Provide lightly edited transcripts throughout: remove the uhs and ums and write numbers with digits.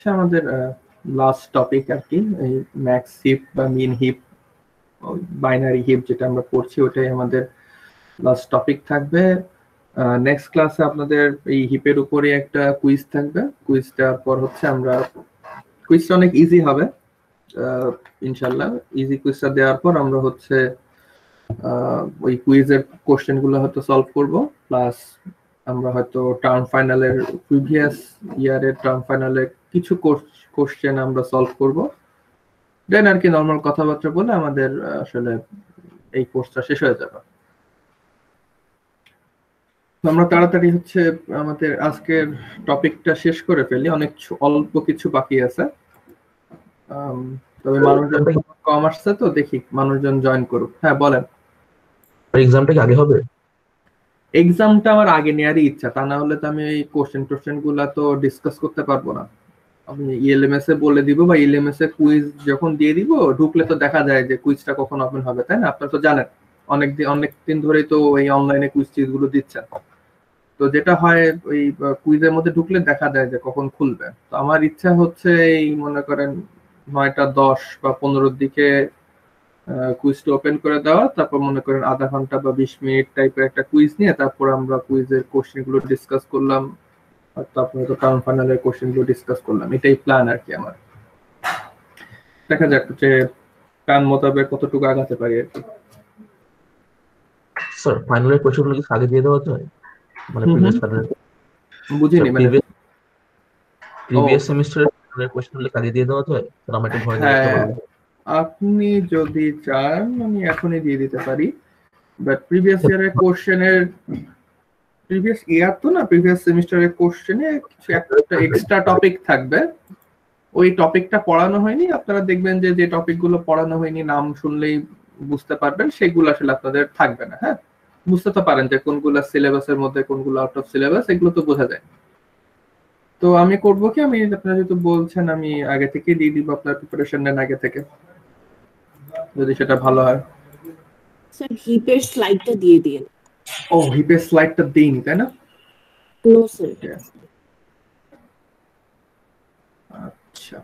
আমাদের last topic আর কি, এই ম্যাক্স হিপ বা মিন হিপ, বাইনারি হিপ যেটা আমরা পড়ছি ওটাই আমাদের লাস্ট টপিক থাকবে। নেক্সট ক্লাসে আপনাদের এই হিপের উপরে একটা কুইজ থাকবে। কুইজ দেওয়ার পর হচ্ছে আমরা, কুইজটা অনেক ইজি হবে ইনশাল্লাহ। ইজি কুইজটা দেওয়ার পর আমরা হচ্ছে ওই কুইজের কোশ্চেন গুলো হয়তো সলভ করব, প্লাস আমরা হয়তো টার্ম ফাইনালের প্রিভিয়াস ইয়ারের টার্ম ফাইনালের কিছু কোশ্চেন আমরা সলভ করব। দেন আর কি নর্মাল কথাবার্তা বলে আমাদের আসলে এই কোর্সটা শেষ হয়ে যাবে। আমরা তাড়াতাড়ি হচ্ছে আমাদের আজকের টপিকটা শেষ করে ফেলি, অনেক অল্প কিছু বাকি আছে। তবে মানুষজন কম আসছে তো দেখি মানুষজন জয়েন করুক। হ্যাঁ বলেন। এক্সামটা কি আগে হবে? এক্সামটা আমার আগে নেওয়ারই ইচ্ছা, তা না হলে তো আমি এই কোশ্চেন গুলা তো ডিসকাস করতে পারবো না। আমি ইএলএমএস এ বলে দিব বা ইএলএমএস এ কুইজ যখন দিয়ে দিব, ঢুকলে তো দেখা যায় যে কুইজটা কখন ওপেন হবে, তাই না? আপনারা তো জানেন অনেক দিন ধরেই তো এই অনলাইনে কুইজ গুলো দিচ্ছেন। তো যেটা হয় ওই কুইজের মধ্যে ঢুকলে দেখা যায় যে কখন খুলবে। তো আমার ইচ্ছা হচ্ছে এই মনে করেন 9:10 বা 15-র দিকে কুইজটা ওপেন করে দেওয়া, তারপর মনে করেন আধা ঘন্টা বা 20 মিনিট টাইপের একটা কুইজ নিয়ে তারপর আমরা কুইজের কোশ্চেন গুলো ডিসকাস করলাম, তারপরে তো টার্ম ফাইনালের কোশ্চেন গুলো ডিসকাস করলাম। এটাই প্ল্যান আর কি আমার। দেখা যাক যে প্ল্যান মোতাবেক কতটুকু আগাতে পারি আর কি। স্যার ফাইনালের কোশ্চেনগুলো কি আগে দিয়ে দেওয়া যায়? মানে প্রিভিয়াস ফাইনাল, বুঝিনি মানে। প্রিভিয়াস সেমিস্টারের ফাইনালের কোশ্চেনগুলো আগে দিয়ে দেওয়া যায়? স্যার আমার একটু ভয় লাগছে হ্যাঁ, বলুন। আপনি যদি চান আমি এখনই দিয়ে দিতে পারি, বাট প্রিভিয়াস ইয়ারের কোশ্চেনের, প্রিভিয়াস ইয়ার তো না, প্রিভিয়াস সেমিস্টারের কোশ্চেনে কিছু একটা এক্সট্রা টপিক থাকবে। ওই টপিকটা পড়ানো হয়নি, আপনারা দেখবেন যে যে টপিকগুলো পড়ানো হয়নি নাম শুনলেই বুঝতে পারবেন, সেগুলো আসলে আপনাদের থাকবে না। হ্যাঁ, বুঝতে তো পারেন যে কোনগুলো সিলেবাসের মধ্যে কোনগুলো আউট অফ সিলেবাস, এগুলো তো বোঝা যায়। তো আমি করব কি, আমি আপনারা যেহেতু বলছেন আমি আগে থেকে দিয়ে দিব, আপনার প্রিপারেশন নেন আগে থেকে, যদি সেটা ভালো হয়। স্যার হিপের স্লাইডটা দিয়ে দিন। ও, হিপের স্লাইডটা দেইনি তাই না? No sir. আচ্ছা,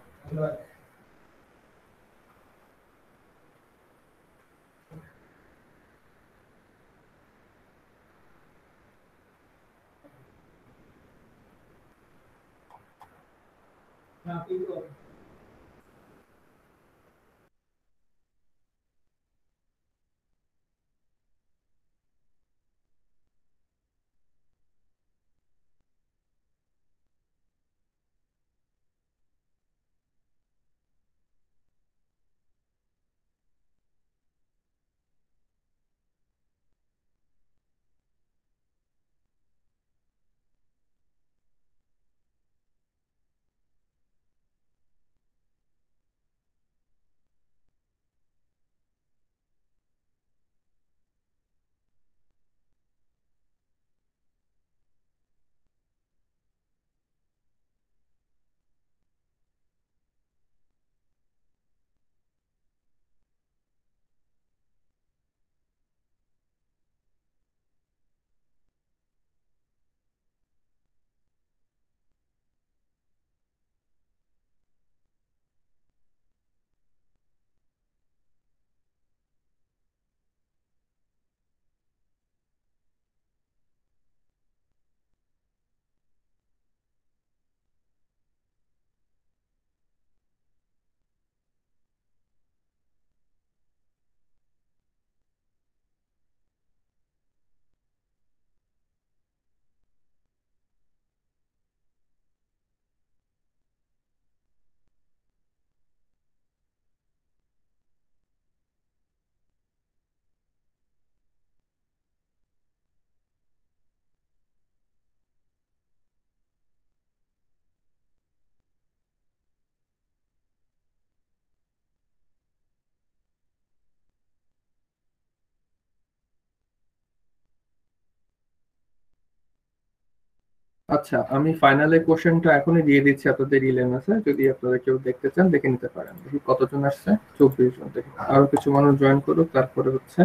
আচ্ছা, আমি ফাইনালে কোশ্চেনটা এখনই দিয়ে দিচ্ছি আপনাদের ইলেমএসে, যদি আপনারা কেউ দেখতে চান দেখে নিতে পারেন। দেখি কতজন আসছে, 24 জন। দেখি আরো কিছু মানুষ জয়েন করুক, তারপরে হচ্ছে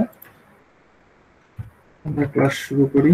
আমরা ক্লাস শুরু করি।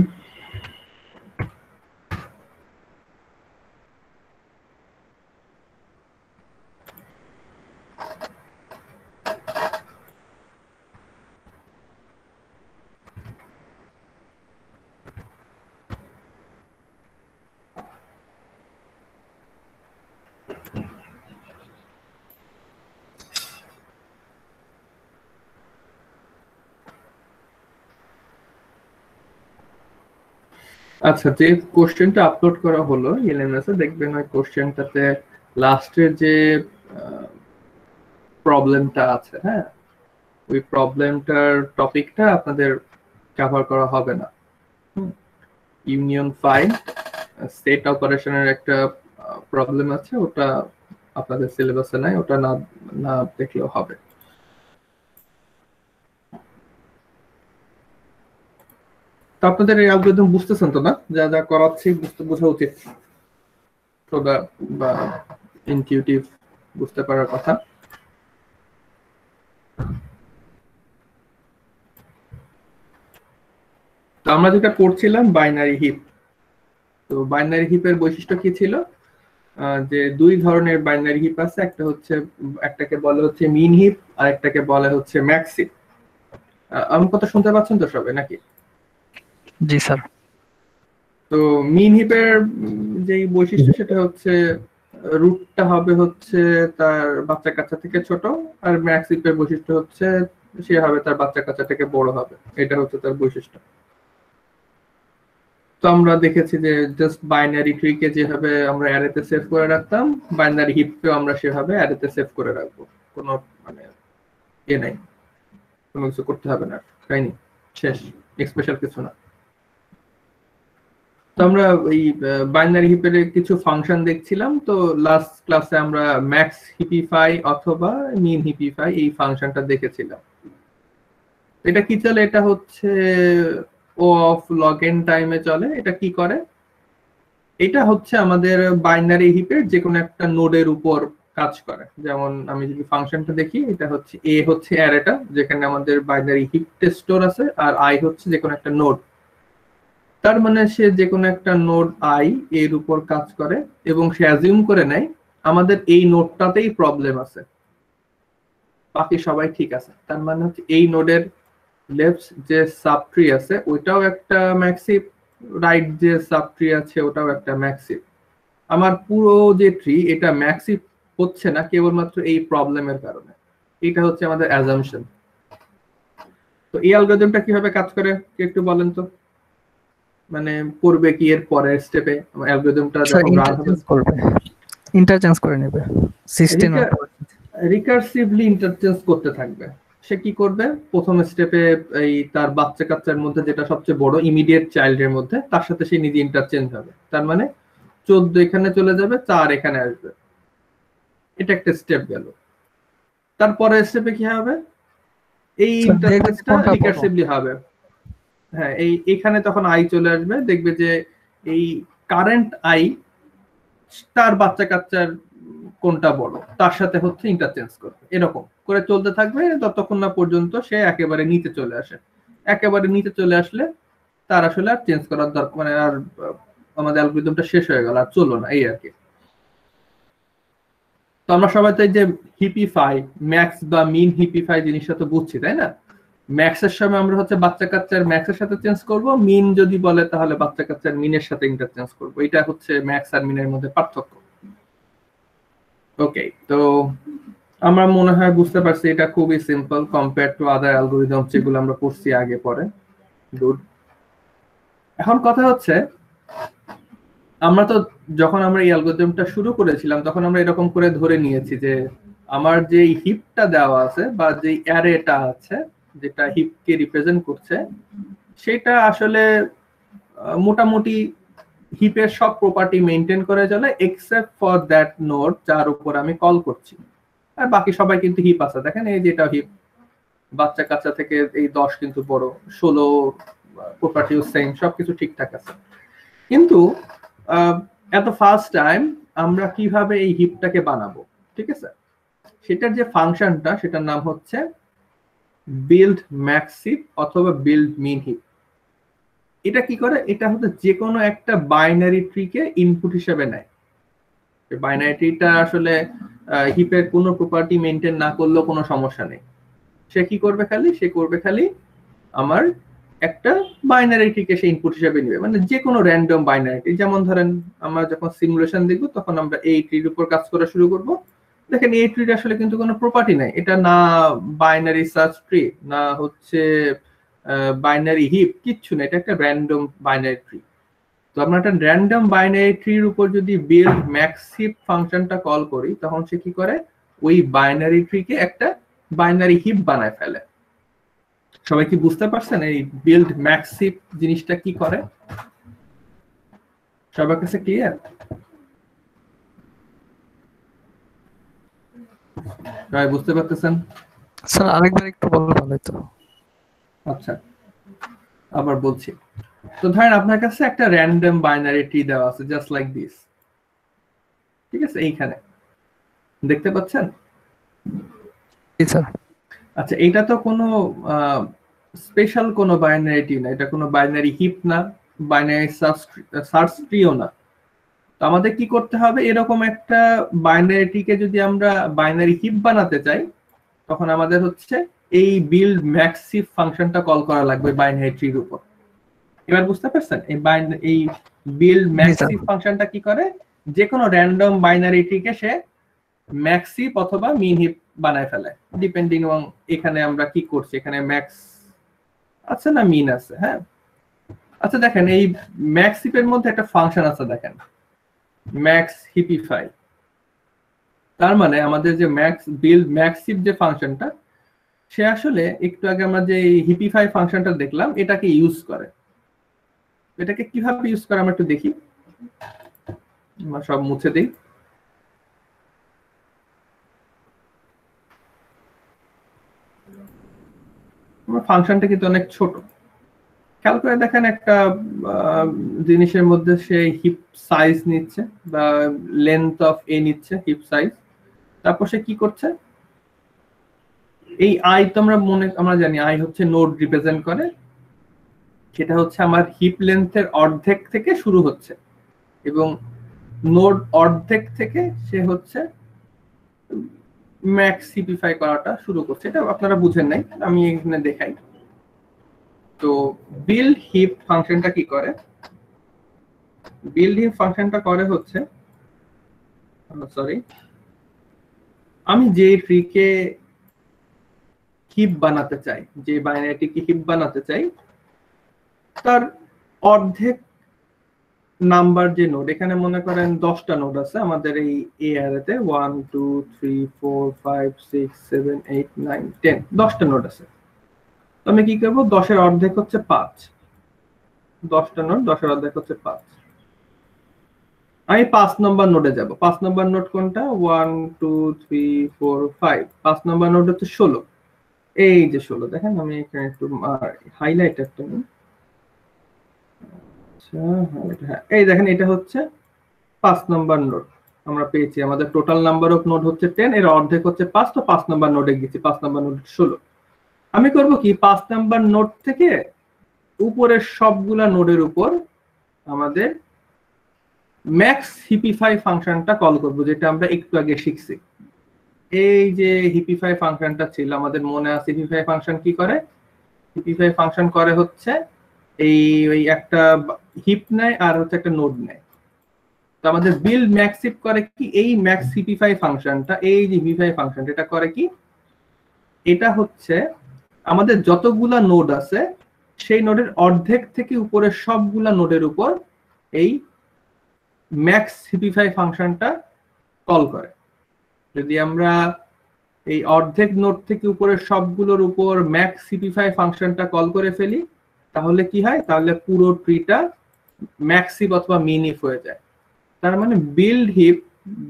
আচ্ছা, যে কোশ্চেনটা আপলোড করা হলো এলএমএস এ, দেখবেন ওই কোশ্চেনটাতে লাস্টের যে প্রবলেমটা আছে, হ্যাঁ, ওই প্রবলেমটার টপিকটা আপনাদের কভার করা হবে না। ইউনিয়ন ফাইল স্টেট অপারেশনের একটা প্রবলেম আছে, ওটা আপনাদের সিলেবাসে নাই, ওটা না না দেখলেও হবে। তো আপনাদের এই অ্যালগরিদম বুঝতেছেন তো না? যা যা করাচ্ছি বোঝা উচিত, বা ইনটিউটিভ বুঝতে পারার কথা। তো আমরা যেটা করছিলাম বাইনারি হিপ। তো বাইনারি হিপের বৈশিষ্ট্য কি ছিল? যে দুই ধরনের বাইনারি হিপ আছে, একটাকে বলে হচ্ছে মিন হিপ আর একটাকে বলে হচ্ছে ম্যাক্স হিপ। আমার কথা শুনতে পাচ্ছেন তো সবাই নাকি? জি স্যার। তো মিন হিপের যে বৈশিষ্ট্য সেটা হচ্ছে রুটটা হবে হচ্ছে তার বাচ্চা কাচ্চা থেকে ছোট, আর ম্যাক্স হিপের বৈশিষ্ট্য হচ্ছে সে হবে তার বাচ্চা কাচ্চা থেকে বড় হবে, এটা হচ্ছে তার বৈশিষ্ট্য। তো আমরা দেখেছি যে জাস্ট বাইনারি ট্রিকে যেভাবে আমরা অ্যারেতে সেভ করে রাখতাম, বাইনারি হিপকেও আমরা সেভাবে অ্যারেতে সেভ করে রাখবো, কোনো মানে নাই, কোনো কিছু করতে হবে না, তাইনি, শেষ, স্পেশাল কিছু না। তো আমরা এই বাইনারি হিপের কিছু ফাংশন দেখছিলাম। তো লাস্ট ক্লাসে আমরা ম্যাক্স হিপিফাই অথবা মিন হিপিফাই এই ফাংশনটা দেখেছিলাম। এটা কি চলে? এটা হচ্ছে ও অফ লগ এন টাইমে চলে। এটা কি করে? এটা হচ্ছে আমাদের বাইনারি হিপের যে কোনো একটা নোডের উপর কাজ করে। যেমন আমি যদি ফাংশনটা দেখি, এটা হচ্ছে এ হচ্ছে অ্যারেটা যেখানে আমাদের বাইনারি হিপ স্টোর আছে, আর আই হচ্ছে যে কোনো একটা নোড। তার মানে সে যে কোনো একটা নোড আই এর উপর কাজ করে এবং সে অ্যাজিউম করে নেয় আমাদের এই নোডটাতেই প্রবলেম আছে, বাকি সবাই ঠিক আছে। তার মানে হচ্ছে এই নোডের লেফট যে সাবট্রি আছে ওইটাও একটা ম্যাক্সিভ, রাইট যে সাবট্রি আছে ওটাও একটা ম্যাক্সিভ। আমার পুরো যে ট্রি এটা ম্যাক্সিভ হচ্ছে না কেবলমাত্র এই প্রবলেমের কারণে। এটা হচ্ছে আমাদের অ্যাজাম্পশন। তো এই অ্যালগরিদমটা কিভাবে কাজ করে একটু বলেন তো, মানে করবে কি এর পরের স্টেপে? অ্যালগরিদমটা যখন রান হবে ইন্টারচেঞ্জ করে নেবে সিস্টেম, রিকার্সিভলি ইন্টারচেঞ্জ করতে থাকবে। সে কি করবে? প্রথম স্টেপে এই তার বাচ্চা কাচ্চার মধ্যে যেটা সবচেয়ে বড় ইমিডিয়েট চাইল্ডের মধ্যে, তার সাথে সে নিজে ইন্টারচেঞ্জ হবে। তার মানে 14 এখানে চলে যাবে, 4 এখানে আসবে, এটা একটা স্টেপ গেল। তারপরে স্টেপে কি হবে? এই ইন্টারফেসটা রিকার্সিভলি হবে। হ্যাঁ, এখানে তখন আই চলে আসবে, দেখবে যে এই কারেন্ট আই তার বাচ্চা কাচ্চার কোনটা বড় তার সাথে হচ্ছে ইন্টারচেঞ্জ করবে। এরকম করে চলতে থাকবে ততক্ষণ না পর্যন্ত সে একেবারে নিচে চলে আসে। একেবারে নিচে চলে আসলে তার আসলে আর চেঞ্জ করার দরকার, মানে আর আমাদের অ্যালগরিদমটা শেষ হয়ে গেল, আর চললো না, এই আর কি। তো আমরা সবাই তো এই যে হিপিফাই, ম্যাক্স বা মিন হিপিফাই জিনিসটা তো বুঝছি, তাই না? ম্যাক্সের সময় আমরা হচ্ছে বাচ্চা কাচ্চার ম্যাক্সের সাথে চেঞ্জ করব, মিন যদি বলে তাহলে বাচ্চা কাচ্চার মিনের সাথে ইন্টারচেঞ্জ করব। এটা হচ্ছে ম্যাক্স আর মিনের মধ্যে পার্থক্য। ওকে, তো আমরা মনে হয় বুঝতে পারছি এটা খুবই simple compare to other algorithm যেগুলো আমরা পড়ছি আগে পরে। গুড। এখন কথা হচ্ছে আমরা তো যখন আমরা এই অ্যালগরিদমটা শুরু করেছিলাম তখন আমরা এরকম করে ধরে নিয়েছি যে আমার যে হিপটা দেওয়া আছে বা যে অ্যারেটা আছে যেটা হিপকে রিপ্রেজেন্ট করছে সেটা আসলে মোটামুটি হিপের সব প্রপার্টি মেইনটেইন করে চলে এক্সেপ্ট ফর দ্যাট নোড যার উপর আমি কল করছি। আর বাকি সবাই কিন্তু হিপ আছে, দেখেন এই যেটা হিপ, বাচ্চা কাচ্চা থেকে এই 10 কিন্তু বড়, 16 প্রপার্টিও সেম, সবকিছু ঠিকঠাক আছে। কিন্তু এত ফার্স্ট টাইম আমরা কিভাবে এই হিপটাকে বানাবো, ঠিক আছে? সেটার যে ফাংশনটা সেটার নাম হচ্ছে বিল্ড ম্যাক্স হিপ অথবা বিল্ড মিন হিপ। এটা কি করে? এটা হচ্ছে যে কোনো একটা বাইনারি ট্রিকে ইনপুট হিসেবে নেয়। বাইনারি ট্রিটা আসলে হিপের কোনো প্রপার্টি মেইনটেইন না করলেও কোনো সমস্যা নেই। সে কি করবে? সে করবে খালি আমার একটা বাইনারি ট্রিকে সে ইনপুট হিসেবে নেবে, মানে যে কোনো র্যান্ডম বাইনারি ট্রি। যেমন ধরেন আমরা যখন সিমুলেশন দেখব তখন আমরা এই ট্রির উপর কাজ করা শুরু করব। দেখেন এই ট্রির আসলে কিন্তু কোনো প্রপার্টি নাই, এটা না বাইনারি সার্চ ট্রি না হচ্ছে বাইনারি হিপ, কিচ্ছু না, এটা একটা র্যান্ডম বাইনারি ট্রি। তো আমরা একটা র্যান্ডম বাইনারি ট্রির উপর যদি বিল্ড ম্যাক্স হিপ ফাংশনটা কল করি, তখন সে কি করে, ওই বাইনারি ট্রিকে একটা বাইনারি হিপ বানায় ফেলে। সবাই কি বুঝতে পারছেন এই বিল্ড ম্যাক্স হিপ জিনিসটা কি করে? সবার কাছে ক্লিয়ার? সবাই বুঝতে পারতেছেন? স্যার আরেকবার একটু বললে ভালো হতো। আচ্ছা, আবার বলছি। তো ধরেন আপনার কাছে একটা র্যান্ডম বাইনারি ট্রি দেওয়া আছে, জাস্ট লাইক দিস, ঠিক আছে? এইখানে দেখতে পাচ্ছেন? জি স্যার। আচ্ছা, এটা তো কোনো স্পেশাল কোনো বাইনারি ট্রি না, এটা কোনো বাইনারি হিপ না, বাইনারি সার্চ ট্রিও না। তো আমাদের কি করতে হবে, এরকম একটা বাইনারি ট্রিকে যদি আমরা বাইনারি হিপ বানাতে চাই, তখন আমাদের হচ্ছে এই বিল্ড ম্যাক্স হিপ ফাংশনটা কল করা লাগবে বাইনারি ট্রির উপর। এবার বুঝতে পারছেন এই বিল্ড ম্যাক্স হিপ ফাংশনটা কি করে, যে কোনো র্যান্ডম বাইনারি ট্রিকে সে ম্যাক্স হিপ অথবা মিন হিপ বানায় ফেলে, ডিপেন্ডিং অন এখানে আমরা কি করছি, এখানে ম্যাক্স আছে না মিন আছে। হ্যাঁ, আচ্ছা দেখেন এই ম্যাক্স হিপের মধ্যে একটা ফাংশন আছে, দেখেন ম্যাক্স হিপিফাই। তার মানে আমাদের যে বিল্ড ম্যাক্স হিপ যে ফাংশনটা, সে আসলে একটু আগে আমরা যে হিপিফাই ফাংশনটা দেখলাম এটাকে ইউজ করে। এটাকে কিভাবে ইউজ করে আমরা একটু দেখি। আমরা সব মুছে দিই। ফাংশনটা কিন্তু অনেক ছোট, খেয়াল করে দেখেন একটা জিনিসের মধ্যে সে হিপ সাইজ নিচ্ছে বা লেন্থ অফ এ নিচ্ছে, হিপ সাইজ। তারপর সে কি করছে, এই আই তো আমরা জানি আই হচ্ছে নোড রিপ্রেজেন্ট করে, সেটা হচ্ছে আমার হিপ লেন্থের অর্ধেক থেকে শুরু হচ্ছে এবং নোড অর্ধেক থেকে সে হচ্ছে ম্যাক্স হিপিফাই করাটা শুরু করছে। এটা আপনারা বুঝেন নাই, আমি এখানে দেখাই। তো বিল্ড হিপ ফাংশনটা কি করে, বিল্ড হিপ ফাংশনটা করে হচ্ছে, সরি, আমি যে ট্রিকে হিপ বানাতে চাই, যে বাইনারিটিকে হিপ বানাতে চাই, তার অর্ধেক নাম্বার যে নোড, এখানে মনে করেন 10টা নোড আছে আমাদের এই এ অ্যারেতে, 1 2 3 4 5 6 7 8 9 10, 10টা নোড আছে। তো আমি কি করব, 10 এর অর্ধেক হচ্ছে 5, 10টা নোড, 10 এর অর্ধেক হচ্ছে 5। আমি 5 নম্বর নোডে যাব। 5 নম্বর নোড কোনটা, 1 2 3 4 5, 5 নম্বর নোড হচ্ছে 16। এই যে 16, দেখেন আমি এখানে একটু হাইলাইট একটা নিই। হ্যাঁ, এই দেখেন এটা হচ্ছে 5 নম্বর নোড আমরা পেয়েছি। আমাদের টোটাল নাম্বার অফ নোড হচ্ছে 10, এর অর্ধেক হচ্ছে 5, তো 5 নম্বর নোডে গেছি, 5 নম্বর নোড 16। আমি করব কি, 5 নম্বর নোড থেকে উপরের সবগুলা নোডের উপর আমাদের ম্যাক্স হিপিফাই ফাংশনটা কল করব, যেটা আমরা একটু আগে শিখছি। এই যে হিপিফাই ফাংশনটা ছিল আমাদের মনে আছে, হিপিফাই ফাংশন কি করে, হিপিফাই ফাংশন করে হচ্ছে ওই একটা হিপ নেয় আর হচ্ছে একটা নোড নেয়। তো আমাদের বিল্ড ম্যাক্স হিপ করে কি, এই ম্যাক্স হিপিফাই ফাংশনটা, এই যে হিপিফাই ফাংশনটা, এটা করে কি, এটা হচ্ছে আমাদের যতগুলা নোড আছে সেই নোডের অর্ধেক থেকে উপরের সবগুলা নোডের উপর এই ম্যাক্স হিপিফাই ফাংশনটা কল করে। যদি আমরা এই অর্ধেক নোড থেকে উপরের সবগুলোর উপর ম্যাক্স হিপিফাই ফাংশনটা কল করে ফেলি, তাহলে কি হয়, তাহলে পুরো ট্রিটা ম্যাক্স হিপ অথবা মিন হিপ হয়ে যায়। তার মানে বিল্ড হিপ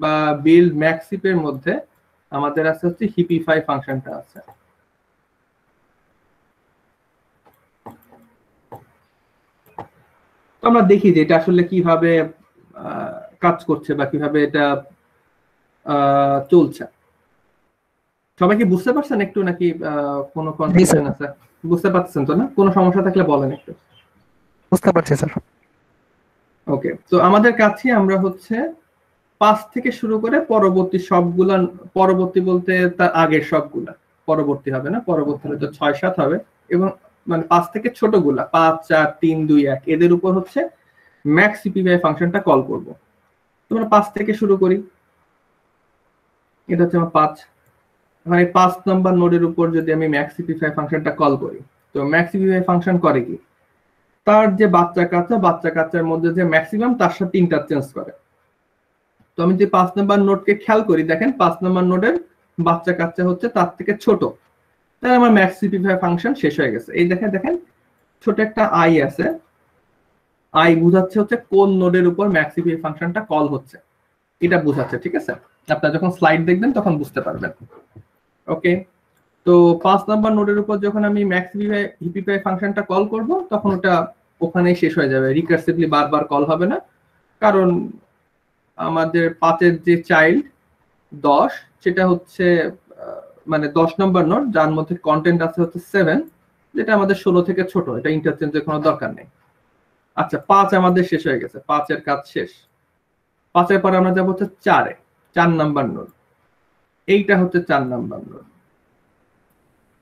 বা বিল্ড ম্যাক্স হিপের মধ্যে আমাদের আছে হচ্ছে হিপিফাই ফাংশনটা আছে। তো আমরা দেখি যে এটা আসলে কিভাবে কাজ করছে বা কিভাবে এটা চলছে। সবাই কি বুঝতে পারছেন একটু, নাকি কোনো কনফিউশন আছে? বুঝতে পারছেন তো না? কোনো সমস্যা থাকলে বলেন একটু। বুঝতে পারছি স্যার। ওকে, তো আমাদের কাছে আমরা হচ্ছে 5 থেকে শুরু করে পরবর্তী সবগুলা, পরবর্তী বলতে তার আগের সবগুলা, পরবর্তী হবে না, পরবর্তী হয়তো 6 7 হবে, এবং মানে 5 থেকে ছোটগুলা 5 4 3 2 1 এদের উপর হচ্ছে ম্যাক্স হিপিফাই ফাংশনটা কল করব। তোমরা 5 থেকে শুরু করি, এটা হচ্ছে আমার 5। এখন এই 5 নাম্বার নোডের উপর যদি আমি ম্যাক্স হিপিফাই ফাংশনটা কল করি, তো ম্যাক্স হিপিফাই ফাংশন করে কি, তার যে বাচ্চা কাচ্চার মধ্যে যে ম্যাক্সিমাম তার সাথে ইন্টারচেঞ্জ করে। তো আমি যে 5 নাম্বার নোডকে খেয়াল করি, দেখেন 5 নাম্বার নোডের বাচ্চা কাচ্চা হচ্ছে তার থেকে ছোট, তাহলে আমার ম্যাক্স সিপিফাই ফাংশন শেষ হয়ে গেছে। এই দেখেন ছোট একটা আই আছে, আই বুঝাচ্ছে হচ্ছে কোন নোডের উপর ম্যাক্স সিপিফাই ফাংশনটা কল হচ্ছে, এটা বুঝাচ্ছে। ঠিক আছে, আপনারা যখন স্লাইড দেখবেন তখন বুঝতে পারবেন। ওকে, তো 5 নাম্বার নোডের উপর যখন আমি ম্যাক্স হিপিফাই ফাংশনটা কল করব তখন ওটা ওখানেই শেষ হয়ে যাবে, রিকার্সিভলি বারবার কল হবে না, কারণ আমাদের 5-এর যে চাইল্ড 10 সেটা হচ্ছে মানে 10 নাম্বার নোড, যার মধ্যে কন্টেন্ট আছে হচ্ছে 7, যেটা আমাদের 16 থেকে ছোট, এটা ইন্টারচেঞ্জের কোনো দরকার নেই। আচ্ছা, 5 আমাদের শেষ হয়ে গেছে, 5-এর কাজ শেষ। 5-এর পরে আমরা যাবো হচ্ছে 4-এ, 4 নাম্বার নোড, এইটা হচ্ছে 4 নাম্বার নোড।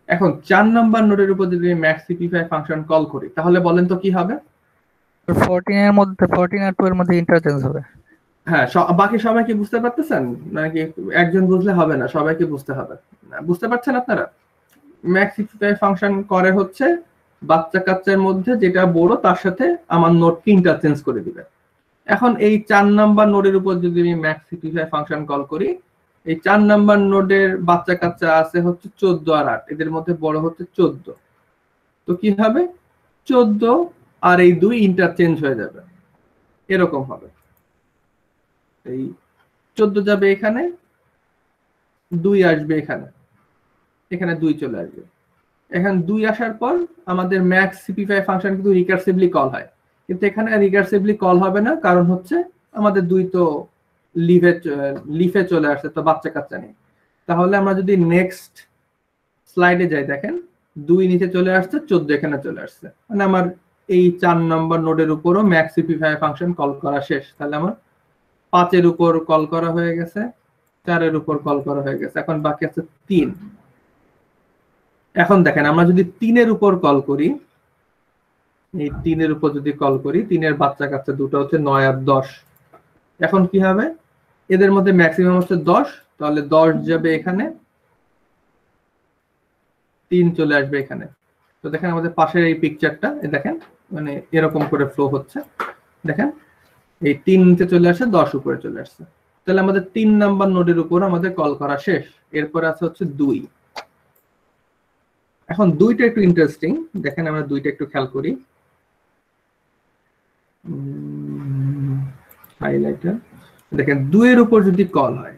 এখন 4 নাম্বার নোডের উপর যদি ম্যাক্স সিপিফাই ফাংশন কল করি তাহলে বলেন তো কি হবে? 14 এর মধ্যে 14 আর 2 এর মধ্যে ইন্টারচেঞ্জ হবে। হ্যাঁ, বাকি সবাই কি বুঝতে পারতেছেন নাকি একজন বুঝলে হবে না, সবাইকে বুঝতে হবে? বুঝতে পারছেন আপনারা? ম্যাক্স সিপিফাই ফাংশন করে হচ্ছে বাচ্চা কাচ্চার মধ্যে যেটা বড় তার সাথে আমার নোডকে ইন্টারচেঞ্জ করে দিবে। এখন এই 4 নাম্বার নোডের উপর যদি আমি ম্যাক্স সিপিফাই ফাংশন কল করি, এই 4 নাম্বার নোডের বাচ্চা কাচ্চা আছে হচ্ছে 14 আর 8, এদের মধ্যে বড় হচ্ছে 14। তো কি হবে, 14 আর এই 2 ইন্টারচেঞ্জ হয়ে যাবে, এরকম হবে। এই 14 যাবে এখানে, 2 আসবে এখানে, এখানে 2 চলে আসবে। এখানে 2 আসার পর আমাদের ম্যাক্স সিপিফাই ফাংশন কিন্তু রিকার্সিভলি কল হয়, কিন্তু এখানে রিকার্সিভলি কল হবে না, কারণ হচ্ছে আমাদের 2 তো লিফে চলে আসছে, তো বাচ্চা কাচ্চা নেই। তাহলে আমরা যদি নেক্সট স্লাইডে যাই, দেখেন 2 নিচে চলে আসছে, 14 এখানে চলে আসছে, মানে আমার এই 4 নাম্বার নোডের উপরও ম্যাক্স সিপিফাই ফাংশন কল করা শেষ। তাহলে আমার 5-এর উপর কল করা হয়ে গেছে, 4-এর উপর কল করা হয়ে গেছে, এখন বাকি আছে 3। এখন দেখেন আমরা যদি 3-এর উপর কল করি, এই 3-এর উপর যদি কল করি, 3-এর বাচ্চা কাচ্চা দুটো হচ্ছে 9 আর 10। এখন কি হবে, এদের মধ্যে ম্যাক্সিমাম হচ্ছে 10, তাহলে 10 যাবে এখানে, 3 চলে আসবে এখানে। তো দেখেন আমাদের পাশের এই পিকচারটা দেখেন, মানে এরকম করে ফ্লো হচ্ছে। দেখেন এই 3 নিচে চলে আসে, 10 উপরে চলে আসছে। তাহলে আমাদের 3 নাম্বার নোডের উপর আমাদের কল করা শেষ। এরপর আছে হচ্ছে 2। এখন 2টা একটু ইন্টারেস্টিং, দেখেন আমরা 2টা একটু খেয়াল করি। হাইলাইটার, দেখেন 2-এর উপর যদি কল হয়,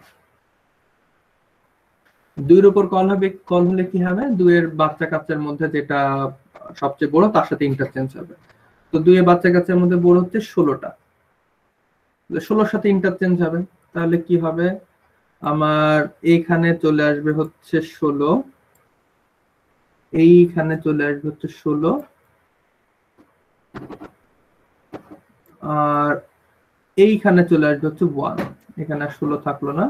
2-এর উপর কল হলে কি হবে, 2-এর বাচ্চা কাচ্চার মধ্যে যেটা সবচেয়ে বড় তার সাথে ইন্টারচেঞ্জ হবে। তো 2-এর বাচ্চা কাচ্চার মধ্যে বড় হচ্ছে 16টা, 16-র সাথে ইন্টারচেঞ্জ হবে। তাহলে কি হবে, আমার এইখানে চলে আসবে হচ্ছে 16, এইখানে চলে আসবে হচ্ছে 16, আর এইখানে চলে আসবে হচ্ছে 1, এখানে 16 থাকলো না,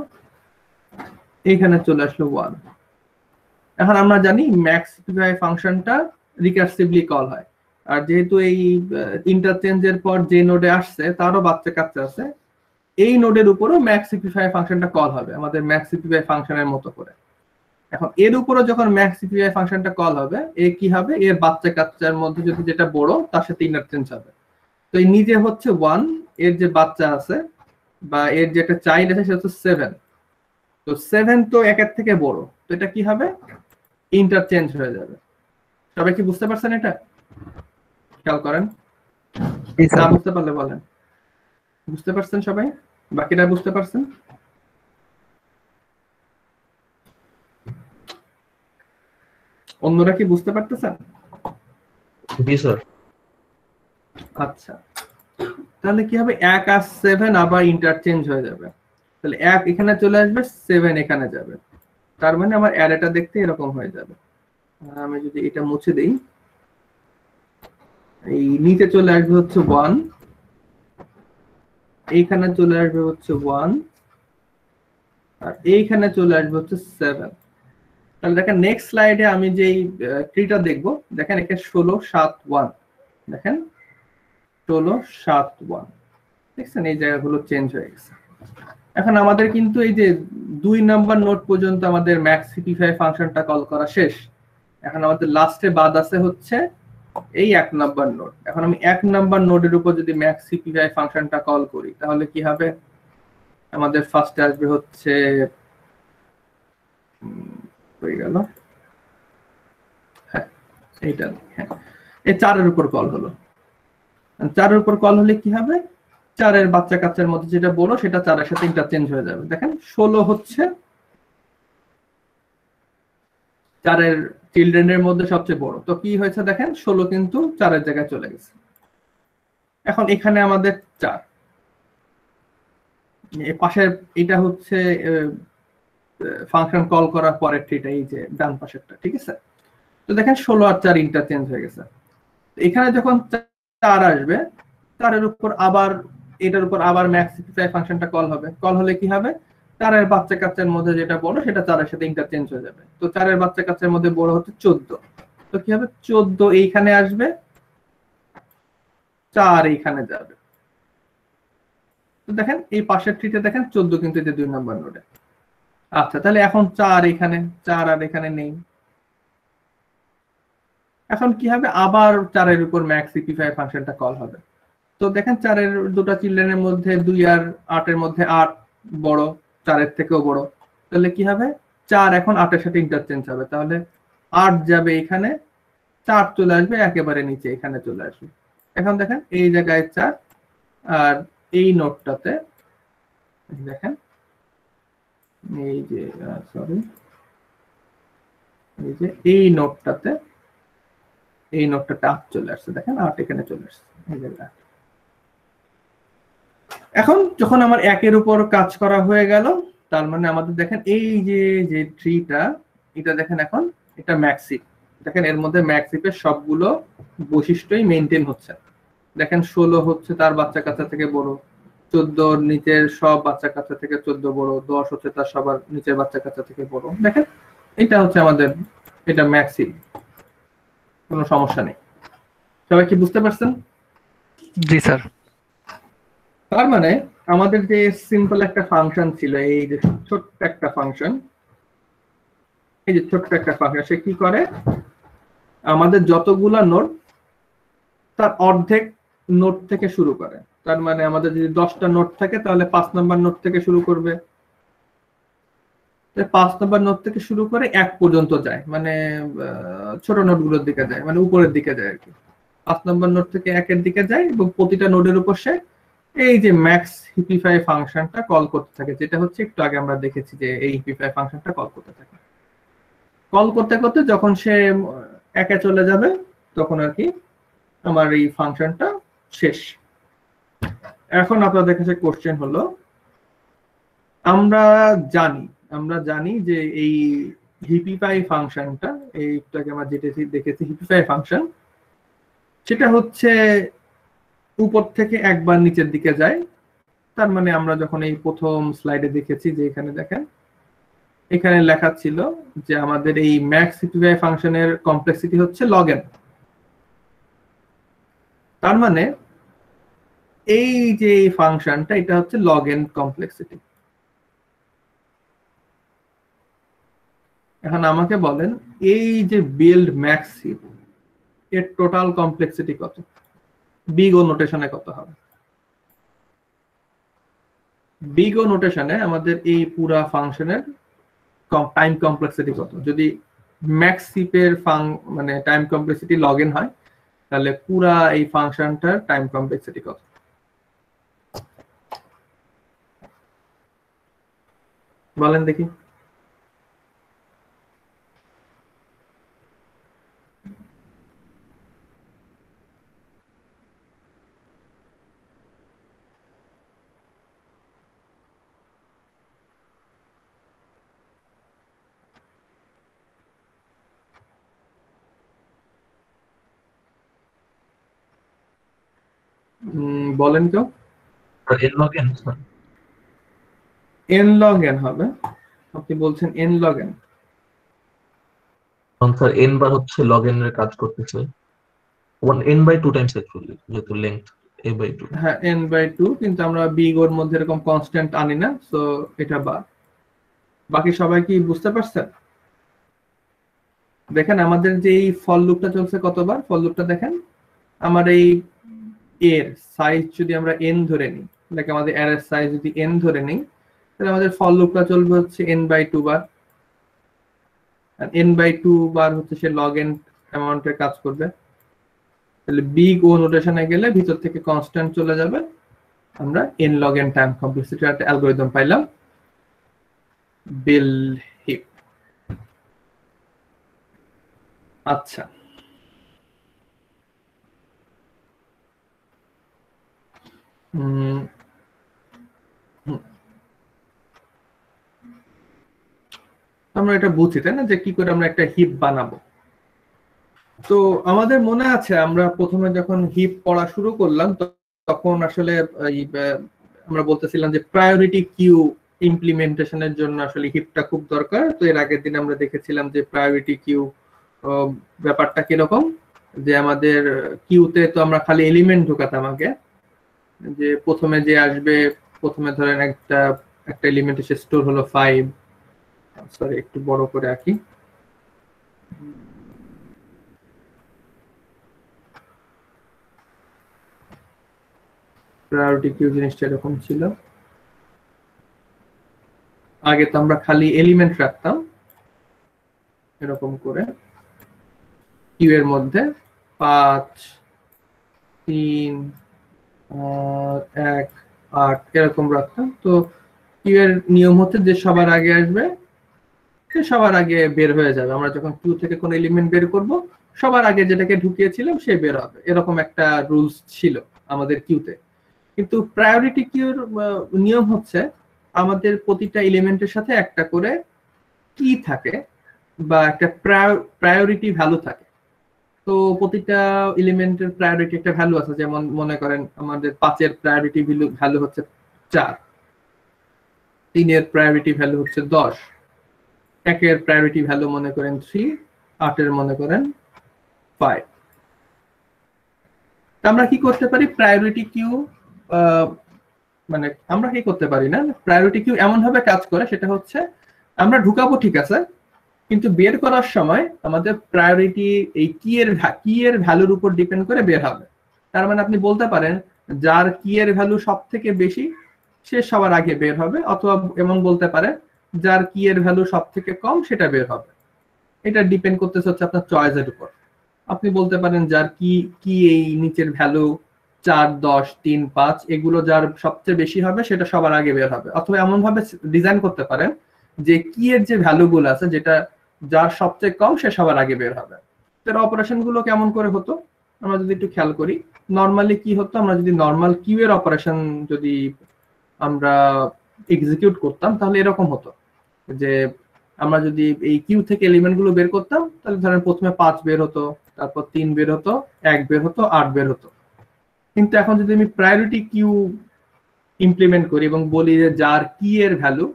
এইখানে চলে আসলো 1। এখন আমরা জানি ম্যাক্স সিপিফাই ফাংশনটা রিকার্সিভলি কল হয়, আর যেহেতু এই ইন্টারচেঞ্জের পর যে নোডে আসছে তারও বাচ্চা কাচ্চা আছে, এই নোডের উপরও ম্যাক্স সিপিফাই ফাংশনটা কল হবে আমাদের ম্যাক্স সিপিফাই ফাংশনের মতো করে। এখন এর উপরও যখন ম্যাক্স সিপিফাই ফাংশনটা কল হবে, এ কি হবে, এর বাচ্চা কাচ্চার মধ্যে যদি যেটা বড় তার সাথে ইন্টারচেঞ্জ হবে। তো এই নিজে হচ্ছে 1, এর যে বাচ্চা আছে বা এর যে একটা চাইল্ড আছে সেটা হচ্ছে 7। তো 7 তো 1-এর থেকে বড়, তো এটা কি হবে, ইন্টারচেঞ্জ হয়ে যাবে। সবাই কি বুঝতে পারছেন? এটা খেয়াল করেন, না বুঝতে পারলে বলেন। বুঝতে পারছেন সবাই? বাকিরা বুঝতে পারছেন? অন্যরা কি বুঝতে পারতেছেন? জি স্যার। আচ্ছা, তাহলে কি হবে, 1 আর 7 আবার ইন্টারচেঞ্জ হয়ে যাবে। তাহলে 1 এখানে চলে আসবে, 7 এখানে যাবে, তার মানে আমার অ্যারেটা দেখতে এরকম হয়ে যাবে। আমি যদি এটা মুছে দেই, এই নিচে চলে আসবে হচ্ছে 1, এইখানে চলে আসবে হচ্ছে 1, আর এইখানে চলে আসবে হচ্ছে 7। তাহলে দেখেন নেক্সট স্লাইডে আমি যেই ট্রিটা দেখবো, দেখেন এখানে 16 7 1, দেখেন 16 7 1, দেখছেন এই জায়গাগুলো চেঞ্জ হয়ে গেছে। এখন আমাদের কিন্তু এই যে 2 নাম্বার নোড পর্যন্ত আমাদের ম্যাক্স সিপিফাই ফাংশনটা কল করা শেষ। এখন আমাদের লাস্টে বাদ আছে হচ্ছে এই 1 নাম্বার নোড। এখন আমি 1 নাম্বার নোডের উপর যদি ম্যাক্স সিপিআই ফাংশনটা কল করি তাহলে কি হবে? আমাদের ফার্স্টে আসবে হচ্ছে হয়ে গেল, হ্যাঁ এইটা, হ্যাঁ এই 4 এর উপর কল হলো। 4 এর উপর কল হলে কি হবে? 4 এর বাচ্চা কাচ্চার মধ্যে যেটা বড় সেটা 4 এর সাথে ইন্টারচেঞ্জ হয়ে যাবে। দেখেন 16 হচ্ছে 4 এর চিলড্রেনের মধ্যে সবচেয়ে বড়, তো কি হয়েছে দেখেন 16 কিন্তু 4 এর জায়গায় চলে গেছে। এখন এখানে আমাদের 4, এই পাশের এটা হচ্ছে ফাংশন কল করার পরের ট্রিটা, এই যে ডান পাশেরটা, ঠিক আছে? তো দেখেন 16 আর 4 ইন্টারচেঞ্জ হয়ে গেছে। এখানে যখন 4 আসবে 4 এর উপর আবার এটার উপর আবার ম্যাক্স সিপিআই ফাংশনটা কল হবে। কল হলে কি হবে? 4 এর বাচ্চা কাচ্চার মধ্যে যেটা বড় সেটা 4 এর সাথে ইন্টারচেঞ্জ হয়ে যাবে। তো 4 এর বাচ্চা কাচ্চার মধ্যে বড় হচ্ছে 14, তো কি হবে? 14 এইখানে আসবে, 4 এইখানে যাবে। তো দেখেন এই পাশের ট্রিতে দেখেন 14 কিন্তু এই যে 2 নাম্বার নোডে। আচ্ছা, তাহলে এখন 4 এখানে, 4 আর এখানে নেই। এখন কি হবে? আবার 4 এর উপর ম্যাক্স সিপিআই ফাংশনটা কল হবে। তো দেখেন 4 এর দুটো চিলড্রেনের মধ্যে 2 আর 8 এর মধ্যে 8 বড়, 4 এর থেকেও বড়। তাহলে কি হবে? 4 এখন 8 এর সাথে ইন্টারচেঞ্জ হবে, তাহলে 8 যাবে এখানে, 4 চলে আসবে একেবারে নিচে, এখানে চলে আসবে। এখন দেখেন এই জায়গায় 4, আর এই নোটটাতে দেখেন এই যে সরি এই যে এই নোটটাতে, এই নোটটাতে 8 চলে আসছে, দেখেন 8 এখানে চলে আসছে এই জায়গায়। এখন যখন আমার 1 এর উপর কাজ করা হয়ে গেল, তার মানে আমাদের দেখেন এই যে ট্রিটা, এটা দেখেন এখন এটা ম্যাক্সিপ। দেখেন এর মধ্যে ম্যাক্সিপের সবগুলো বৈশিষ্ট্যই মেইনটেইন হচ্ছে। দেখেন 16 হচ্ছে তার বাচ্চা কাচ্চা থেকে বড়, 14 নিচের সব বাচ্চা কাচ্চা থেকে 14 বড়, 10 হচ্ছে তার সবার নিচের বাচ্চা কাচ্চা থেকে বড়। দেখেন এটা হচ্ছে আমাদের, এটা ম্যাক্সিপ, কোনো সমস্যা নেই। সবাই কি বুঝতে পারছেন? জি স্যার। তার মানে আমাদের যে সিম্পল একটা ফাংশন ছিল, এই যে ছোট্ট একটা ফাংশন, এই যে ছোট্ট একটা ফাংশন, সে কি করে? আমাদের যতগুলা নোড তার অর্ধেক নোড থেকে শুরু করে। তার মানে আমাদের যদি 10টা নোড থাকে তাহলে 5 নাম্বার নোড থেকে শুরু করবে, 5 নাম্বার নোড থেকে শুরু করে 1 পর্যন্ত যায়, মানে ছোট নোডগুলোর দিকে যায়, মানে উপরের দিকে যায় আর কি। 5 নাম্বার নোড থেকে 1 এর দিকে যায় এবং প্রতিটা নোডের উপর সে এই যে ম্যাক্স হিপিফাই ফাংশনটা কল করতে থাকে, যেটা হচ্ছে একটু আগে আমরা দেখেছি যে এই হিপিফাই ফাংশনটা কল করতে থাকে। কল করতে করতে যখন সে 1 এ চলে যাবে তখন আর কি আমার এই ফাংশনটা শেষ। এখন আপনাদের কাছে কোশ্চেন হলো, আমরা জানি যে এই হিপিফাই ফাংশনটা, এইটাকে আমরা যেটা দেখেছি হিপিফাই ফাংশন, সেটা হচ্ছে উপর থেকে একবার নিচের দিকে যায়। তার মানে আমরা যখন এই প্রথম স্লাইডে দেখেছি যে এখানে দেখেন এখানে লেখা ছিল যে আমাদের এই ম্যাক্স হিপিফাই ফাংশনের কমপ্লেক্সিটি হচ্ছে log n। তার মানে এই যে এই ফাংশনটা এটা হচ্ছে log n কমপ্লেক্সিটি। এখন আমাকে বলেন এই যে বিল্ড ম্যাক্স হিপ এর টোটাল কমপ্লেক্সিটি কত? বিগ ও নোটেশনে কত হবে? বিগ ও নোটেশনে আমাদের এই পুরা ফাংশনের টাইম কমপ্লেক্সিটি কত? যদি ম্যাক্স হিপের মানে টাইম কমপ্লেক্সিটি log n হয় তাহলে পুরা এই ফাংশনটার টাইম কমপ্লেক্সিটি কত? বলেন দেখি। বলেন কেউ। n log n sir. n log n হবে? আপনি বলছেন n log n? Sir n বার হচ্ছে log n এর কাজ করতেছে, n by 2 টাইমস অ্যাকচুয়ালি, যেহেতু লেংথ a by 2। হ্যাঁ n by 2, কিন্তু আমরা বিগ ওর মধ্যে এরকম কনস্ট্যান্ট আনি না, সো এটা বাকি সবাই কি বুঝতে পারছেন? দেখেন আমাদের যে এই ফর লুপটা চলছে কতবার, ফর লুপটা দেখেন আমার এই এর সাইজ যদি আমরা n ধরে নিই, লাইক আমাদের অ্যারের সাইজ যদি n ধরে নিই, তাহলে আমাদের ফর লুপটা চলবে হচ্ছে n/2 বার, আর n/2 বার হচ্ছে সে log n অ্যামাউন্টের কাজ করবে। তাহলে বিগ ও নোটেশনে গেলে ভিতর থেকে কনস্ট্যান্ট চলে যাবে, আমরা n log n time complexity একটা অ্যালগরিদম পাইলাম, বেল হিপ। আচ্ছা, আমরা এটা বুঝি তাই না, যে কি করে আমরা একটা হিপ বানাবো। তো আমাদের মনে আছে আমরা প্রথমে যখন হিপ পড়া শুরু করলাম তখন আসলে আমরা বলতেছিলাম যে প্রায়োরিটি কিউ ইমপ্লিমেন্টেশনের জন্য আসলে হিপটা খুব দরকার। তো এর আগের দিন আমরা দেখেছিলাম যে প্রায়োরিটি কিউ ব্যাপারটা কিরকম, যে আমাদের কিউতে তো আমরা খালি এলিমেন্ট ঢোকাতাম আগে, যে প্রথমে যে আসবে, প্রথমে ধরেন একটা এলিমেন্ট এসে স্টোর হলো 5, সরি একটু বড় করে আঁকি, প্রায়োরিটি কিউ জিনিসটা এরকম ছিল। আগে তো আমরা খালি এলিমেন্ট রাখতাম এরকম করে, কিউ এর মধ্যে 5, 3, 1, 8 এরকম রাখতাম। তো কিউ এর নিয়ম হচ্ছে যে সবার আগে আসবে সে সবার আগে বের হয়ে যাবে। আমরা যখন কিউ থেকে কোন এলিমেন্ট বের করব, সবার আগে যেটাকে ঢুকিয়েছিলাম সে বের হবে, এরকম একটা রুলস ছিল আমাদের কিউতে। কিন্তু প্রায়োরিটি কিউর নিয়ম হচ্ছে আমাদের প্রতিটা এলিমেন্টের সাথে একটা করে কি থাকে বা একটা প্রায়োরিটি ভ্যালু থাকে। তো প্রতিটা এলিমেন্টের প্রায়োরিটি একটা ভ্যালু আছে, যেমন মনে করেন আমাদের 5 এর প্রায়োরিটি ভ্যালু হচ্ছে 4, 3 এর প্রায়োরিটি ভ্যালু হচ্ছে 10, 1 এর প্রায়োরিটি ভ্যালু মনে করেন 3, 8 এর মনে করেন 5। আমরা কি করতে পারি, প্রায়োরিটি কিউ মানে আমরা কি করতে পারি না, প্রায়োরিটি কিউ এমন ভাবে কাজ করে, সেটা হচ্ছে আমরা ঢুকাবো ঠিক আছে, কিন্তু বের করার সময় আমাদের প্রায়োরিটি এই কি এর ভ্যালুর উপর ডিপেন্ড করে বের হবে। তার মানে আপনি বলতে পারেন যার কি এর ভ্যালু সব থেকে বেশি সে সবার আগে বের হবে, অথবা এমন বলতে পারে যার কি এর ভ্যালু সব থেকে কম সেটা বের হবে। এটা ডিপেন্ড করতেছে হচ্ছে আপনার চয়েসের উপর। আপনি বলতে পারেন যার কি এই নিচের ভ্যালু 4, 10, 3, 5 এগুলো যার সবচেয়ে বেশি হবে সেটা সবার আগে বের হবে, অথবা এমন ভাবে ডিজাইন করতে পারেন যে কি এর যে ভ্যালু গুলো আছে যেটা যার সবচেয়ে কম সে সবার আগে বের হবে। এর অপারেশন গুলো কেমন করে হতো আমরা যদি একটু খেয়াল করি। নরমালি কি হতো, আমরা যদি নরমাল কিউ এর অপারেশন যদি আমরা এক্সিকিউট করতাম তাহলে এরকম হতো যে আমরা যদি এই কিউ থেকে এলিমেন্ট গুলো বের করতাম, তাহলে ধরেন প্রথমে 5 বের হতো, তারপর 3 বের হতো, 1 বের হতো, 8 বের হতো। কিন্তু এখন যদি আমি প্রায়োরিটি কিউ ইমপ্লিমেন্ট করি এবং বলি যে যার কি এর ভ্যালু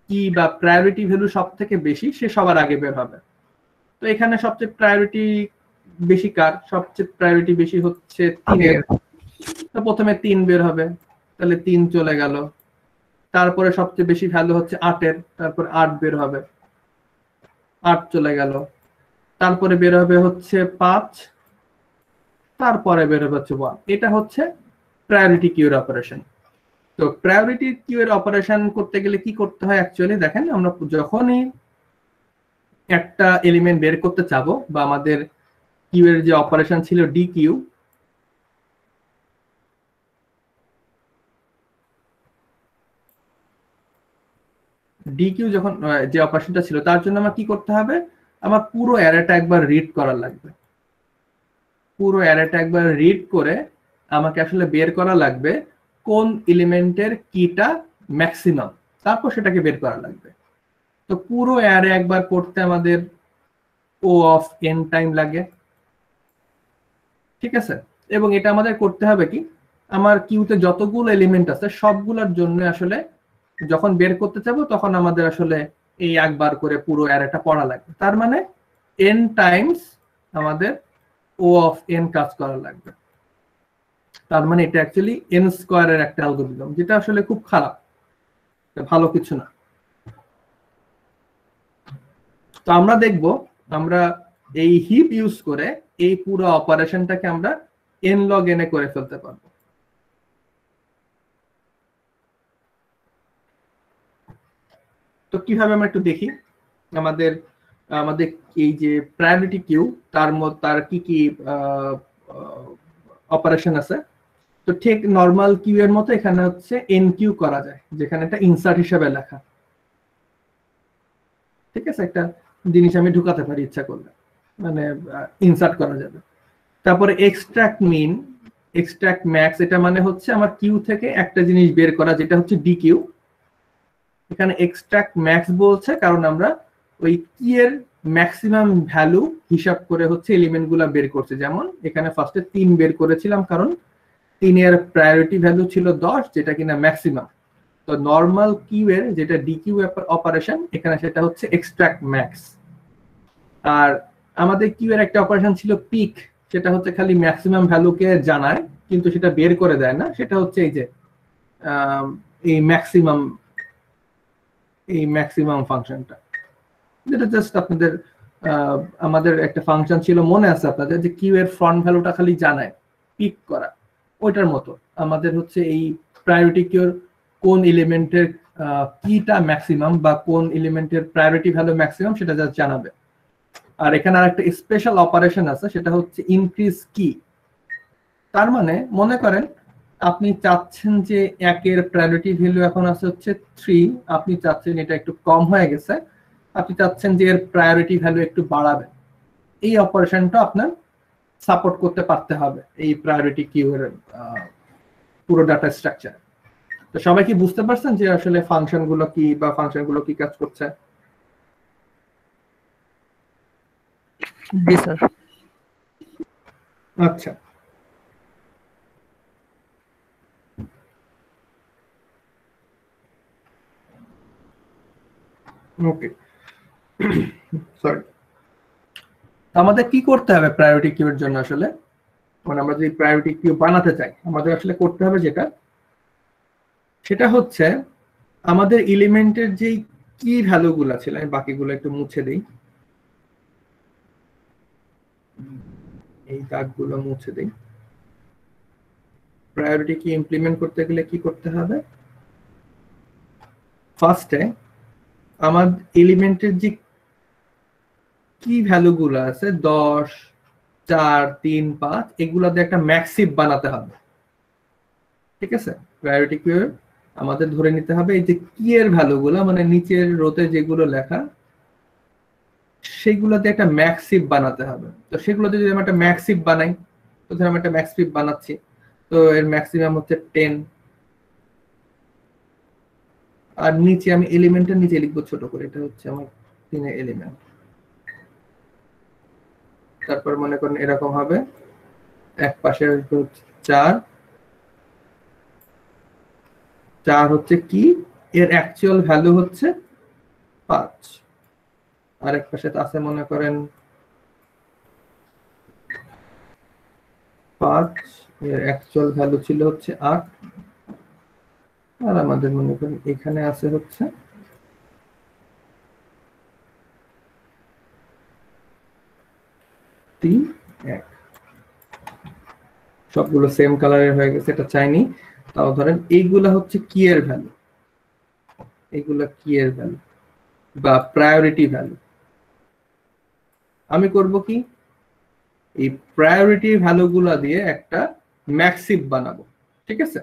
কি বা প্রায়োরিটি ভ্যালু সব থেকে বেশি সে সবার আগে বের হবে, তো এখানে সবচেয়ে প্রায়োরিটি বেশি কার, সবচেয়ে প্রায়োরিটি বেশি হচ্ছে 3 এর। তো প্রথমে 3 বের হবে, তাহলে 3 চলে গেল। তারপরে সবচেয়ে বেশি ভ্যালু হচ্ছে 8 এর, তারপর 8 বের হবে, 8 চলে গেল। তারপরে বের হবে হচ্ছে 5, তারপরে বের হবে হচ্ছে 1। এটা হচ্ছে প্রায়োরিটি কিউ এর অপারেশন। তো প্রায়োরিটি কিউ এর অপারেশন করতে গেলে কি করতে হয় অ্যাকচুয়ালি দেখেন, আমরা যখনই একটা এলিমেন্ট বের করতে চাবো, বা আমাদের কিউ এর যে অপারেশন ছিল ডি কিউ যখন যে অপারেশনটা ছিল তার জন্য আমার কি করতে হবে, আমার পুরো অ্যারেটা একবার রিড করা লাগবে। পুরো অ্যারেটা একবার রিড করে আমাকে আসলে বের করা লাগবে কোন এলিমেন্টের কিটা ম্যাক্সিমাম, তারপর সেটাকে বের করা লাগবে। তো পুরো অ্যারে একবার পড়তে আমাদের ও অফ এন টাইম লাগে, ঠিক আছে। এবং এটা আমাদের করতে হবে কি, আমার কিউতে যতগুলো এলিমেন্ট আছে সবগুলোর জন্য আসলে যখন বের করতে চাবো তখন আমাদের আসলে এই একবার করে পুরো অ্যারেটা পড়া লাগবে। তার মানে এন টাইমস আমাদের ও অফ এন কাজ করা লাগবে। তার মানে এটা অ্যাকচুয়ালি এন স্কয়ারের একটা অ্যালগরিদম, যেটা আসলে খুব খারাপ, ভালো কিছু না। তো আমরা দেখব আমরা এই হিপ ইউজ করে এই পুরো অপারেশনটাকে আমরা n log n এ করে ফেলতে পারবো। তো কিভাবে আমরা একটু দেখি আমাদের আমাদের এই যে প্রায়োরিটি কিউ তার কি কি অপারেশন আছে। তো ঠিক নরমাল কিউ এর মতো এখানে হচ্ছে এন কিউ করা যায়, যেখানে একটা ইনসার্ট হিসেবে লেখা, ঠিক আছে, একটা জিনিস আমি ঢুকাতে পারি ইচ্ছা করলে, মানে ইনসার্ট করা যাবে। তারপরে এক্সট্রাক্ট মিন, এক্সট্রাক্ট ম্যাক্স, এটা মানে হচ্ছে আমার কিউ থেকে একটা জিনিস বের করা, যেটা হচ্ছে ডি কিউ। এখানে এক্সট্রাক্ট ম্যাক্স বলছে কারণ আমরা ওই কি এর ম্যাক্সিমাম ভ্যালু হিসাব করে হচ্ছে এলিমেন্ট গুলা বের করছে। যেমন এখানে ফার্স্টে 3 বের করেছিলাম কারণ 3 এর প্রায়োরিটি ভ্যালু ছিল 10, যেটা কিনা ম্যাক্সিমাম। তো নরমাল কিউ এর যেটা ডিকিউ অপারেশন, এখানে সেটা হচ্ছে এক্সট্রাক্ট ম্যাক্স। আর আমাদের কিউ এর একটা অপারেশন ছিল পিক, সেটা হচ্ছে খালি ম্যাক্সিমাম ভ্যালুকে জানায় কিন্তু সেটা বের করে দেয় না, সেটা হচ্ছে এই যে এই ম্যাক্সিমাম ফাংশনটা, যেটা জাস্ট আপনাদের আমাদের একটা ফাংশন ছিল মনে আছে আপনাদের, যে কিউ এর ফ্রন্ট ভ্যালুটা খালি জানায়, পিক করা, ওইটার মতো আমাদের হচ্ছে এই প্রায়োরিটি কিউর কোন এলিমেন্টের কিটা ম্যাক্সিমাম বা কোন এলিমেন্টের প্রায়োরিটি ভ্যালু ম্যাক্সিমাম সেটা জাস্ট জানাবে। আর এখানে আরেকটা স্পেশাল অপারেশন আছে, সেটা হচ্ছে ইনক্রিজ কি। তার মানে মনে করেন আপনি চাচ্ছেন যে 1 এর প্রায়োরিটি ভ্যালু এখন আছে হচ্ছে 3, আপনি চাচ্ছেন এটা একটু কম হয়ে গেছে, আপনি চাচ্ছেন যে এর প্রায়োরিটি ভ্যালু একটু বাড়াবেন, এই অপারেশনটা আপনার সাপোর্ট করতে পারতে হবে এই প্রায়োরিটি কিউ এর পুরো ডাটা স্ট্রাকচার। তো সবাই কি বুঝতে পারছেন যে আসলে ফাংশনগুলো কি বা ফাংশনগুলো কি কাজ করছে? জি স্যার। আচ্ছা, ওকে, সরি। আমাদের কি করতে হবে প্রায়োরিটি কিউ এর জন্য? আসলে মানে আমরা যদি প্রায়োরিটি কিউ বানাতে চাই, আমাদের আসলে করতে হবে সেটা হচ্ছে আমাদের এলিমেন্টের যে কি ভ্যালুগুলো ছিল, আমি বাকিগুলো একটু মুছে দেই, এই দাগগুলো মুছে দেই। প্রায়োরিটি কি ইমপ্লিমেন্ট করতে গেলে কি করতে হবে? ফার্স্টে আমার এলিমেন্টের যে কি ভ্যালুগুলো আছে 10, 4, 3, 5, এগুলা দিয়ে একটা ম্যাক্সিভ বানাতে হবে, ঠিক আছে। প্রায়োরিটি কিউ আমাদের ধরে নিতে হবে এই যে কি এর ভ্যালুগুলো, মানে নিচের রোতে যেগুলো লেখা, সেগুলো দিয়ে একটা ম্যাক্সিভ বানাতে হবে। তো সেগুলো যদি আমরা একটা ম্যাক্সিভ বানাই, তো ধর আমি একটা ম্যাক্সিভ বানাচ্ছি, তো এর ম্যাক্সিমাম হচ্ছে 10, আর নিচে আমি এলিমেন্টের নিচে লিখবো ছোট করে, এটা হচ্ছে আমার 3 এর এলিমেন্ট। তারপর মনে করেন এরকম হবে, এক পাশে হচ্ছে 4 হচ্ছে কি, এর অ্যাকচুয়াল ভ্যালু হচ্ছে 5, আর এক পাশে আছে মনে করেন 5, এর অ্যাকচুয়াল ভ্যালু ছিল হচ্ছে 8, আর আমাদের মনে করেন এখানে আছে হচ্ছে 3, 1। সবগুলো সেম কালারের হয়ে গেছে, এটা চাইনি। তাও ধরেন এইগুলা হচ্ছে কি এর ভ্যালু, এইগুলা কি এর ভ্যালু বা প্রায়োরিটি ভ্যালু। আমি করব কি, এই প্রায়োরিটি ভ্যালুগুলা দিয়ে একটা ম্যাক্সিভ বানাবো, ঠিক আছে।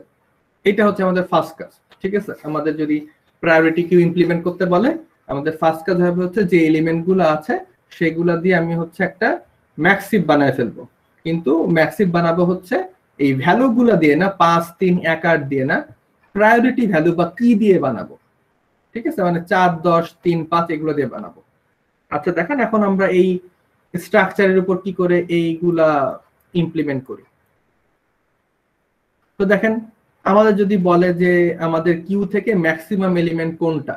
এটা হচ্ছে আমাদের ফার্স্ট কাজ, ঠিক আছে। আমাদের যদি প্রায়োরিটি কিউ ইমপ্লিমেন্ট করতে বলে, আমাদের ফার্স্ট কাজ হবে হচ্ছে যে এলিমেন্টগুলো আছে সেগুলা দিয়ে আমি হচ্ছে একটা ম্যাক্সিভ বানায় ফেলবো। কিন্তু ম্যাক্সিভ বানাবো হচ্ছে এই ভ্যালুগুলা দিয়ে না, 5, 3, 1, 8 দিয়ে না, প্রায়োরিটি ভ্যালু বা কি দিয়ে বানাবো, ঠিক আছে। মানে 4, 10, 3, 5 এগুলো দিয়ে বানাবো। আচ্ছা দেখেন এখন আমরা এই স্ট্রাকচারের উপর কি করে এইগুলা ইমপ্লিমেন্ট করি। তো দেখেন আমাদের যদি বলে যে আমাদের কিউ থেকে ম্যাক্সিমাম এলিমেন্ট কোনটা,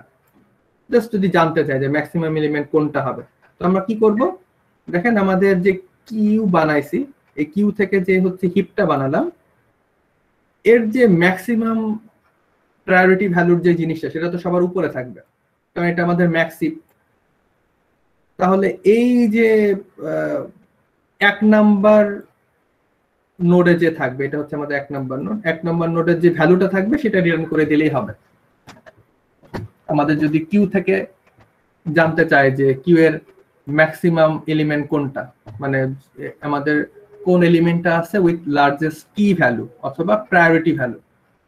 জাস্ট যদি জানতে চাই যে ম্যাক্সিমাম এলিমেন্ট কোনটা হবে, তো আমরা কি করব, দেখেন আমাদের যে কিউ বানাইছি, এই কিউ থেকে যে হচ্ছে হিপটা বানালাম, এর যে ম্যাক্সিমাম প্রায়োরিটি ভ্যালুর যে জিনিসটা সেটা তো সবার উপরে থাকবে, কারণ এটা আমাদের ম্যাক্সিভ। তাহলে এই যে 1 নাম্বার নোডে যে থাকবে, এটা হচ্ছে আমাদের 1 নাম্বার নোড, 1 নাম্বার নোডের যে ভ্যালুটা থাকবে সেটা রিটার্ন করে দিলেই হবে। আমাদের যদি কিউ থেকে জানতে চায় যে কিউ এর ম্যাক্সিমাম এলিমেন্ট কোনটা, মানে আমাদের কোন এলিমেন্টটা আছে উইথ লার্জেস্ট কি ভ্যালু অথবা প্রায়োরিটি ভ্যালু,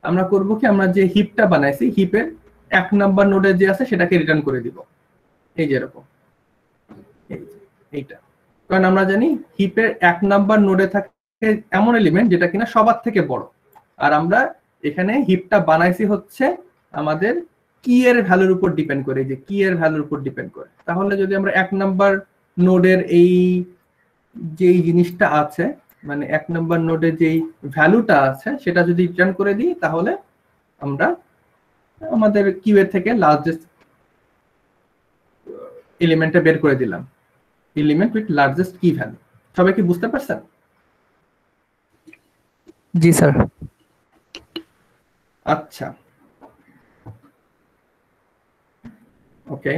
আমরা করব কি, আমরা যে হিপটা বানাইছি হিপের 1 নাম্বার নোডে যে আছে সেটাকে রিটার্ন করে দিব, এই যে এরকম এইটা। কারণ আমরা জানি হিপের 1 নাম্বার নোডে থাকে এমন এলিমেন্ট যেটা কিনা সবার থেকে বড়, আর আমরা এখানে হিপটা বানাইছি হচ্ছে আমাদের কি এর ভ্যালুর উপর ডিপেন্ড করে, যে কি এর ভ্যালুর উপর ডিপেন্ড করে। তাহলে যদি আমরা 1 নাম্বার নোডের এই যে জিনিসটা আছে, মানে 1 নাম্বার নোডে যেই ভ্যালুটা আছে সেটা যদি রিটার্ন করে দিই, তাহলে আমরা আমাদের কিউ এর থেকে লার্জেস্ট এলিমেন্টটা বের করে দিলাম, এলিমেন্ট উইথ লার্জেস্ট কি ভ্যালু। সবাই কি বুঝতে পারছেন? জি স্যার। আচ্ছা, ওকে।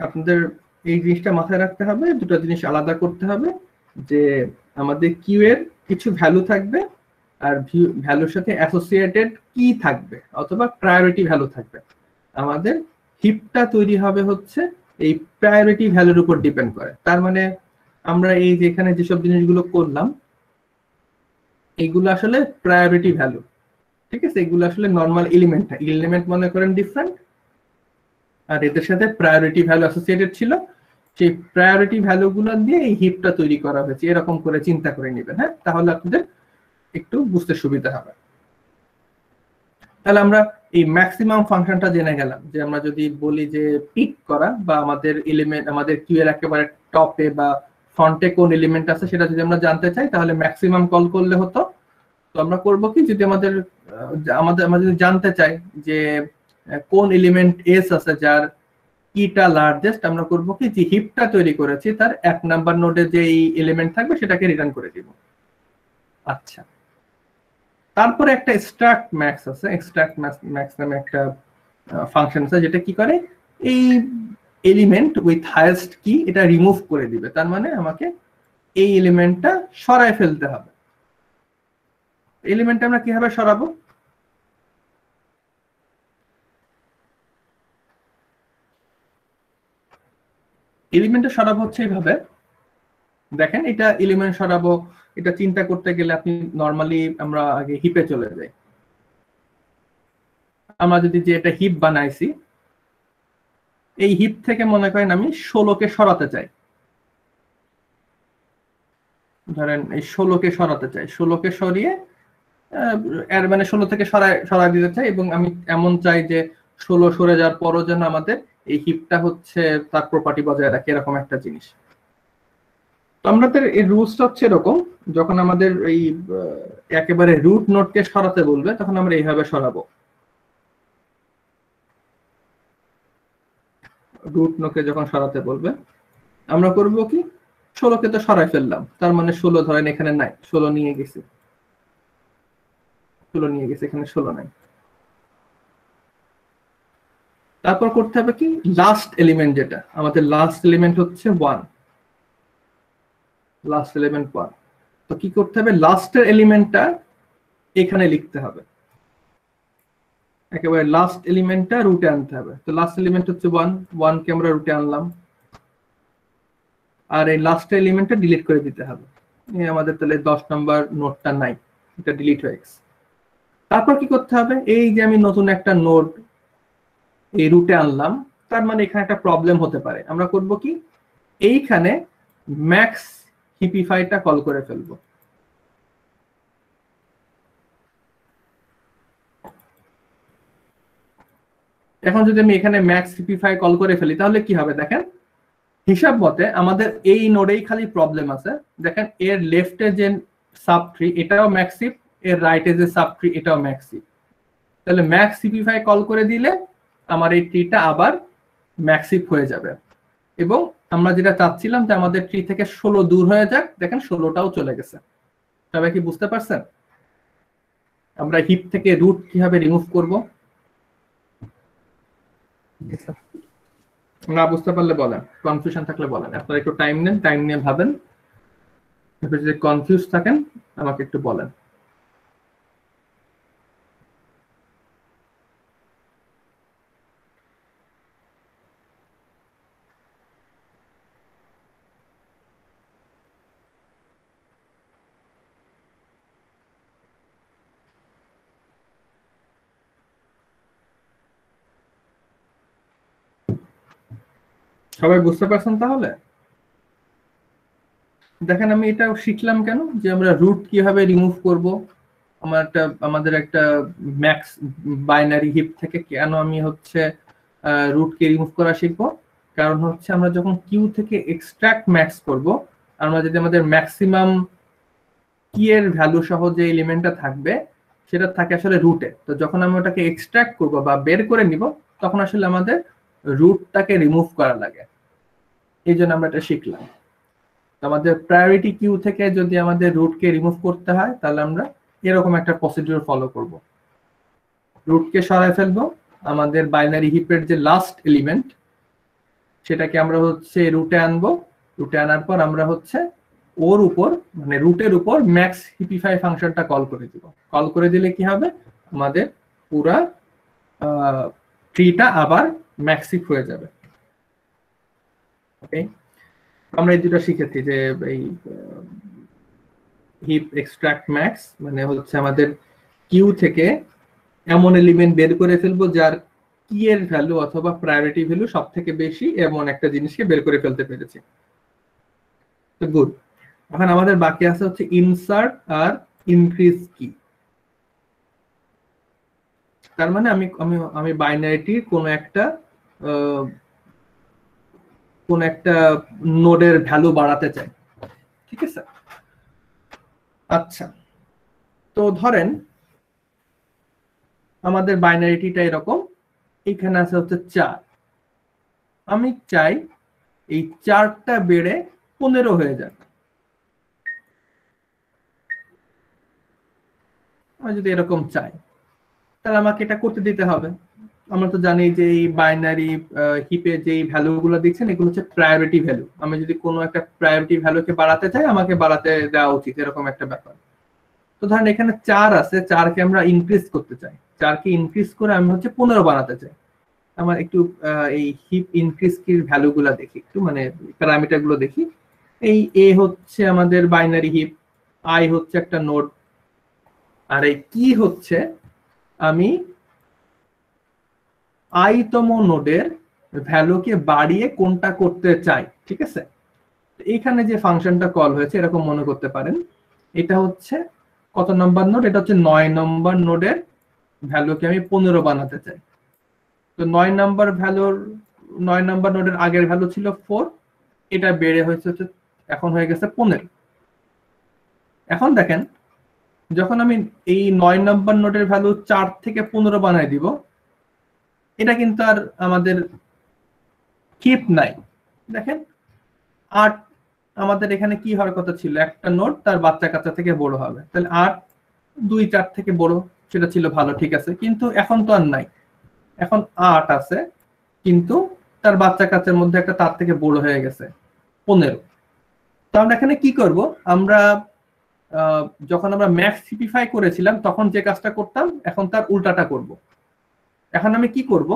আপনাদের এই জিনিসটা মাথায় রাখতে হবে, দুটো জিনিস আলাদা করতে হবে, যে আমাদের কিউ এর কিছু ভ্যালু থাকবে আর ভ্যালুর সাথে অ্যাসোসিয়েটেড কি থাকবে অথবা প্রায়োরিটি ভ্যালু থাকবে। আমাদের হিপটা তৈরি হবে হচ্ছে এই প্রায়োরিটি ভ্যালুর উপর ডিপেন্ড করে। তার মানে আমরা এই যে এখানে যেসব জিনিসগুলো করলাম এইগুলো আসলে প্রায়োরিটি ভ্যালু, ঠিক আছে? এগুলো আসলে নর্মাল এলিমেন্ট, এলিমেন্ট মনে করেন ডিফারেন্ট, আর এদের সাথে প্রায়োরিটি ভ্যালু অ্যাসোসিয়েটেড ছিল, সেই প্রায়োরিটি ভ্যালুগুলো দিয়ে এই হিপটা তৈরি করা হয়েছে, এরকম করে চিন্তা করে নেবেন। হ্যাঁ, তাহলে আপনাদের একটু বুঝতে সুবিধা হবে। তাহলে আমরা এই ম্যাক্সিমাম ফাংশনটা জেনে গেলাম, যে আমরা যদি বলি যে পিক করা বা আমাদের এলিমেন্ট, আমাদের কিউ এর একেবারে টপে বা ফ্রন্টে কোন এলিমেন্ট আছে সেটা যদি আমরা জানতে চাই তাহলে ম্যাক্সিমাম কল করলে হতো। তো আমরা করব কি, যদি আমরা যদি জানতে চাই যে কোন এলিমেন্ট এস আছে যার কিটা লার্জেস্ট, আমরা করব কি, যে হিপটা তৈরি করেছি তার 1 নাম্বার নোডে যে এলিমেন্ট থাকবে সেটাকে রিটার্ন করে দিব। আচ্ছা, তারপরে একটা এক্সট্রাক্ট ম্যাক্স আছে, এক্সট্রাক্ট ম্যাক্স নামে একটা ফাংশন আছে যেটা কি করে, এই এলিমেন্ট উইথ হাইয়েস্ট কি এটা রিমুভ করে দিবে। তার মানে আমাকে এই এলিমেন্টটা সরায় ফেলতে হবে। এলিমেন্ট আমরা কিভাবে সরাবো? এলিমেন্টটা সরাবো হচ্ছে এইভাবে, দেখেন এটা এলিমেন্ট সরাবো, এটা চিন্তা করতে গেলে আপনি নরমালি আমরা আগে হিপে চলে যাই। আমরা যদি যে এটা হিপ বানাইছি, এই হিপ থেকে মনে করেন আমি 16কে সরাতে চাই, ধরেন এই 16কে সরাতে চাই, 16কে সরিয়ে এর মানে 16 থেকে সরাই দিতে চাই, এবং আমি এমন চাই যে 16 সরে যাওয়ার পরও যেন আমাদের এই হিপটা হচ্ছে তার প্রপার্টি বজায় রাখে, এরকম একটা জিনিস। তো আমাদের এই রুলসটা হচ্ছে এরকম, যখন আমাদের এই একেবারে রুট নোডকে সরাতে বলবে তখন আমরা এইভাবে সরাবো। রুট নোডকে যখন সরাতে বলবে আমরা করব কি, 16কে তো সরাই ফেললাম, তার মানে 16 ধরেন এখানে নাই, 16 নিয়ে গেছি, 16 নিয়ে গেছি, এখানে 16 নাই। তারপর করতে হবে কি, লাস্ট এলিমেন্ট যেটা আমাদের লাস্ট এলিমেন্ট হচ্ছে 1, লাস্ট এলিমেন্ট 1। তো কি করতে হবে, লাস্টের এলিমেন্টটা এখানে লিখতে হবে, একেবারে লাস্ট এলিমেন্টটা রুটে আনতে হবে। তো লাস্ট এলিমেন্ট হচ্ছে 1, 1 কে আমরা রুটে আনলাম, আর এই লাস্ট এলিমেন্টটা ডিলিট করে দিতে হবে। এই আমাদের তাহলে 10 নাম্বার নোডটা নাই, এটা ডিলিট হয়ে গেছে। তারপর কি করতে হবে, এই যে আমি নতুন একটা নোড এই রুটে আনলাম, তার মানে এখানে একটা প্রবলেম হতে পারে। আমরা করব কি, এইখানে ম্যাক্স হিপিফাইটা কল করে ফেলবো। এখন যদি আমি এখানে ম্যাক্স হিপিফাই কল করে ফেলি তাহলে কি হবে, দেখেন হিসাব মতে আমাদের এই নোডেই খালি প্রবলেম আছে। দেখেন এর লেফটে যে সাব ট্রি এটাও ম্যাক্সিভ, এর রাইটে যে সাব ট্রি এটাও ম্যাক্সিভ। তাহলে ম্যাক্স হিপিফাই কল করে দিলে আমার এই ট্রিটা আবার ম্যাক্সিভ হয়ে যাবে, এবং আমরা যেটা চাচ্ছিলাম যে আমাদের ট্রি থেকে 16 দূর হয়ে যাক, দেখেন 16টাও চলে গেছে। সবাই কি বুঝতে পারছেন আমরা হিপ থেকে রুট কিভাবে রিমুভ করব? স্যার। না বুঝতে পারলে বলেন, কনফিউশন থাকলে বলেন, আপনারা একটু টাইম নেন, টাইম নিয়ে ভাবেন, এরপর যদি কনফিউজ থাকেন আমাকে একটু বলেন। সবাই বুঝতে পারছেন তাহলে? দেখেন আমি এটা শিখলাম কেন, যে আমরা রুট কিভাবে রিমুভ করব, আমাদের একটা ম্যাক্স বাইনারি হিপ থেকে কেন আমি হচ্ছে রুটকে রিমুভ করা শিখবো। কারণ হচ্ছে আমরা যখন কিউ থেকে এক্সট্রাক্ট ম্যাক্স করব, আমরা যদি আমাদের ম্যাক্সিমাম কি এর ভ্যালু সহ যে এলিমেন্টটা থাকবে সেটা থাকে আসলে রুটে, তো যখন আমি ওটাকে এক্সট্রাক্ট করব বা বের করে নিব তখন আসলে আমাদের রুটটাকে রিমুভ করা লাগে, এই জন্য আমরা এটা শিখলাম। আমাদের প্রায়োরিটি কিউ থেকে যদি আমাদের রুটকে রিমুভ করতে হয় তাহলে আমরা এরকম একটা প্রসিডিউর ফলো করব। রুটকে সরায় ফেলবো, আমাদের বাইনারি হিপের যে লাস্ট এলিমেন্ট সেটাকে আমরা হচ্ছে রুটে আনবো, রুটে আনার পর আমরা হচ্ছে ওর উপর মানে রুটের উপর ম্যাক্স হিপিফাই ফাংশনটা কল করে দিব। কল করে দিলে কি হবে, আমাদের পুরা ট্রিটা আবার ম্যাক্স হিপ হয়ে যাবে। ওকে, আমরা এই দুটো শিখেছি যে এই হিপ এক্সট্রাক্ট ম্যাক্স মানে হচ্ছে আমাদের কিউ থেকে এমন এলিমেন্ট বের করে ফেলবো যার কি এর ভ্যালু অথবা প্রায়োরিটি ভ্যালু সব থেকে বেশি এমন একটা জিনিসকে বের করে ফেলতে পেরেছি। তো গুড, এখন আমাদের বাকি আছে হচ্ছে ইনসার্ট আর ইনক্রিজ কি। তার মানে আমি আমি আমি বাইনারিটির কোন একটা নোডের ভ্যালু বাড়াতে চাই, ঠিক আছে। আচ্ছা, তো ধরেন আমাদের বাইনারিটিটা এরকম, এখানে আছে হচ্ছে 4, আমি চাই এই 4টা বেড়ে 15 হয়ে যাবে। আমি যদি এরকম চাই তাহলে আমাকে এটা করতে দিতে হবে। আমরা তো জানি যে এই বাইনারি হিপে যে ভ্যালুগুলো দিচ্ছেন এগুলো হচ্ছে প্রায়োরিটি ভ্যালু। আমি যদি কোনো একটা প্রায়োরিটি ভ্যালুকে বাড়াতে চাই আমাকে বাড়াতে দেওয়া উচিত, এরকম একটা ব্যাপার। তো ধরেন এখানে 4 আছে, 4কে আমরা ইনক্রিজ করতে চাই, 4কে ইনক্রিজ করে আমি হচ্ছে 15 বানাতে চাই। আমার একটু এই হিপ ইনক্রিজ কির ভ্যালুগুলো দেখি, একটু মানে প্যারামিটার গুলো দেখি। এই এ হচ্ছে আমাদের বাইনারি হিপ, আই হচ্ছে একটা নোড, আর এই কি হচ্ছে আমি আইতম নোডের ভ্যালুকে বাড়িয়ে কোনটা করতে চাই, ঠিক আছে। এইখানে যে ফাংশনটা কল হয়েছে এরকম মনে করতে পারেন, এটা হচ্ছে কত নম্বর নোড, এটা হচ্ছে 9 নম্বর নোডের ভ্যালুকে আমি 15 বানাতে চাই। তো 9 নম্বর নোডের আগের ভ্যালু ছিল 4, এটা বেড়ে হয়েছে এখন হয়ে গেছে 15। এখন দেখেন যখন আমি এই 9 নম্বর নোডের ভ্যালু 4 থেকে 15 বানাই দিব, এটা কিন্তু আর আমাদের হিপ নাই। দেখেন 8 আমাদের এখানে কি হওয়ার কথা ছিল, একটা নোড তার বাচ্চা কাচ্চা থেকে বড় হবে, তাহলে 8 2 4 থেকে বড়, সেটা ছিল ভালো, ঠিক আছে। কিন্তু এখন তো আর নাই, এখন 8 আছে কিন্তু তার বাচ্চা কাচ্চার মধ্যে একটা তার থেকে বড় হয়ে গেছে 15। তো আমরা এখানে কি করব, আমরা যখন আমরা ম্যাক্স সিম্পলিফাই করেছিলাম তখন যে কাজটা করতাম এখন তার উল্টাটা করব। এখন আমি কি করব,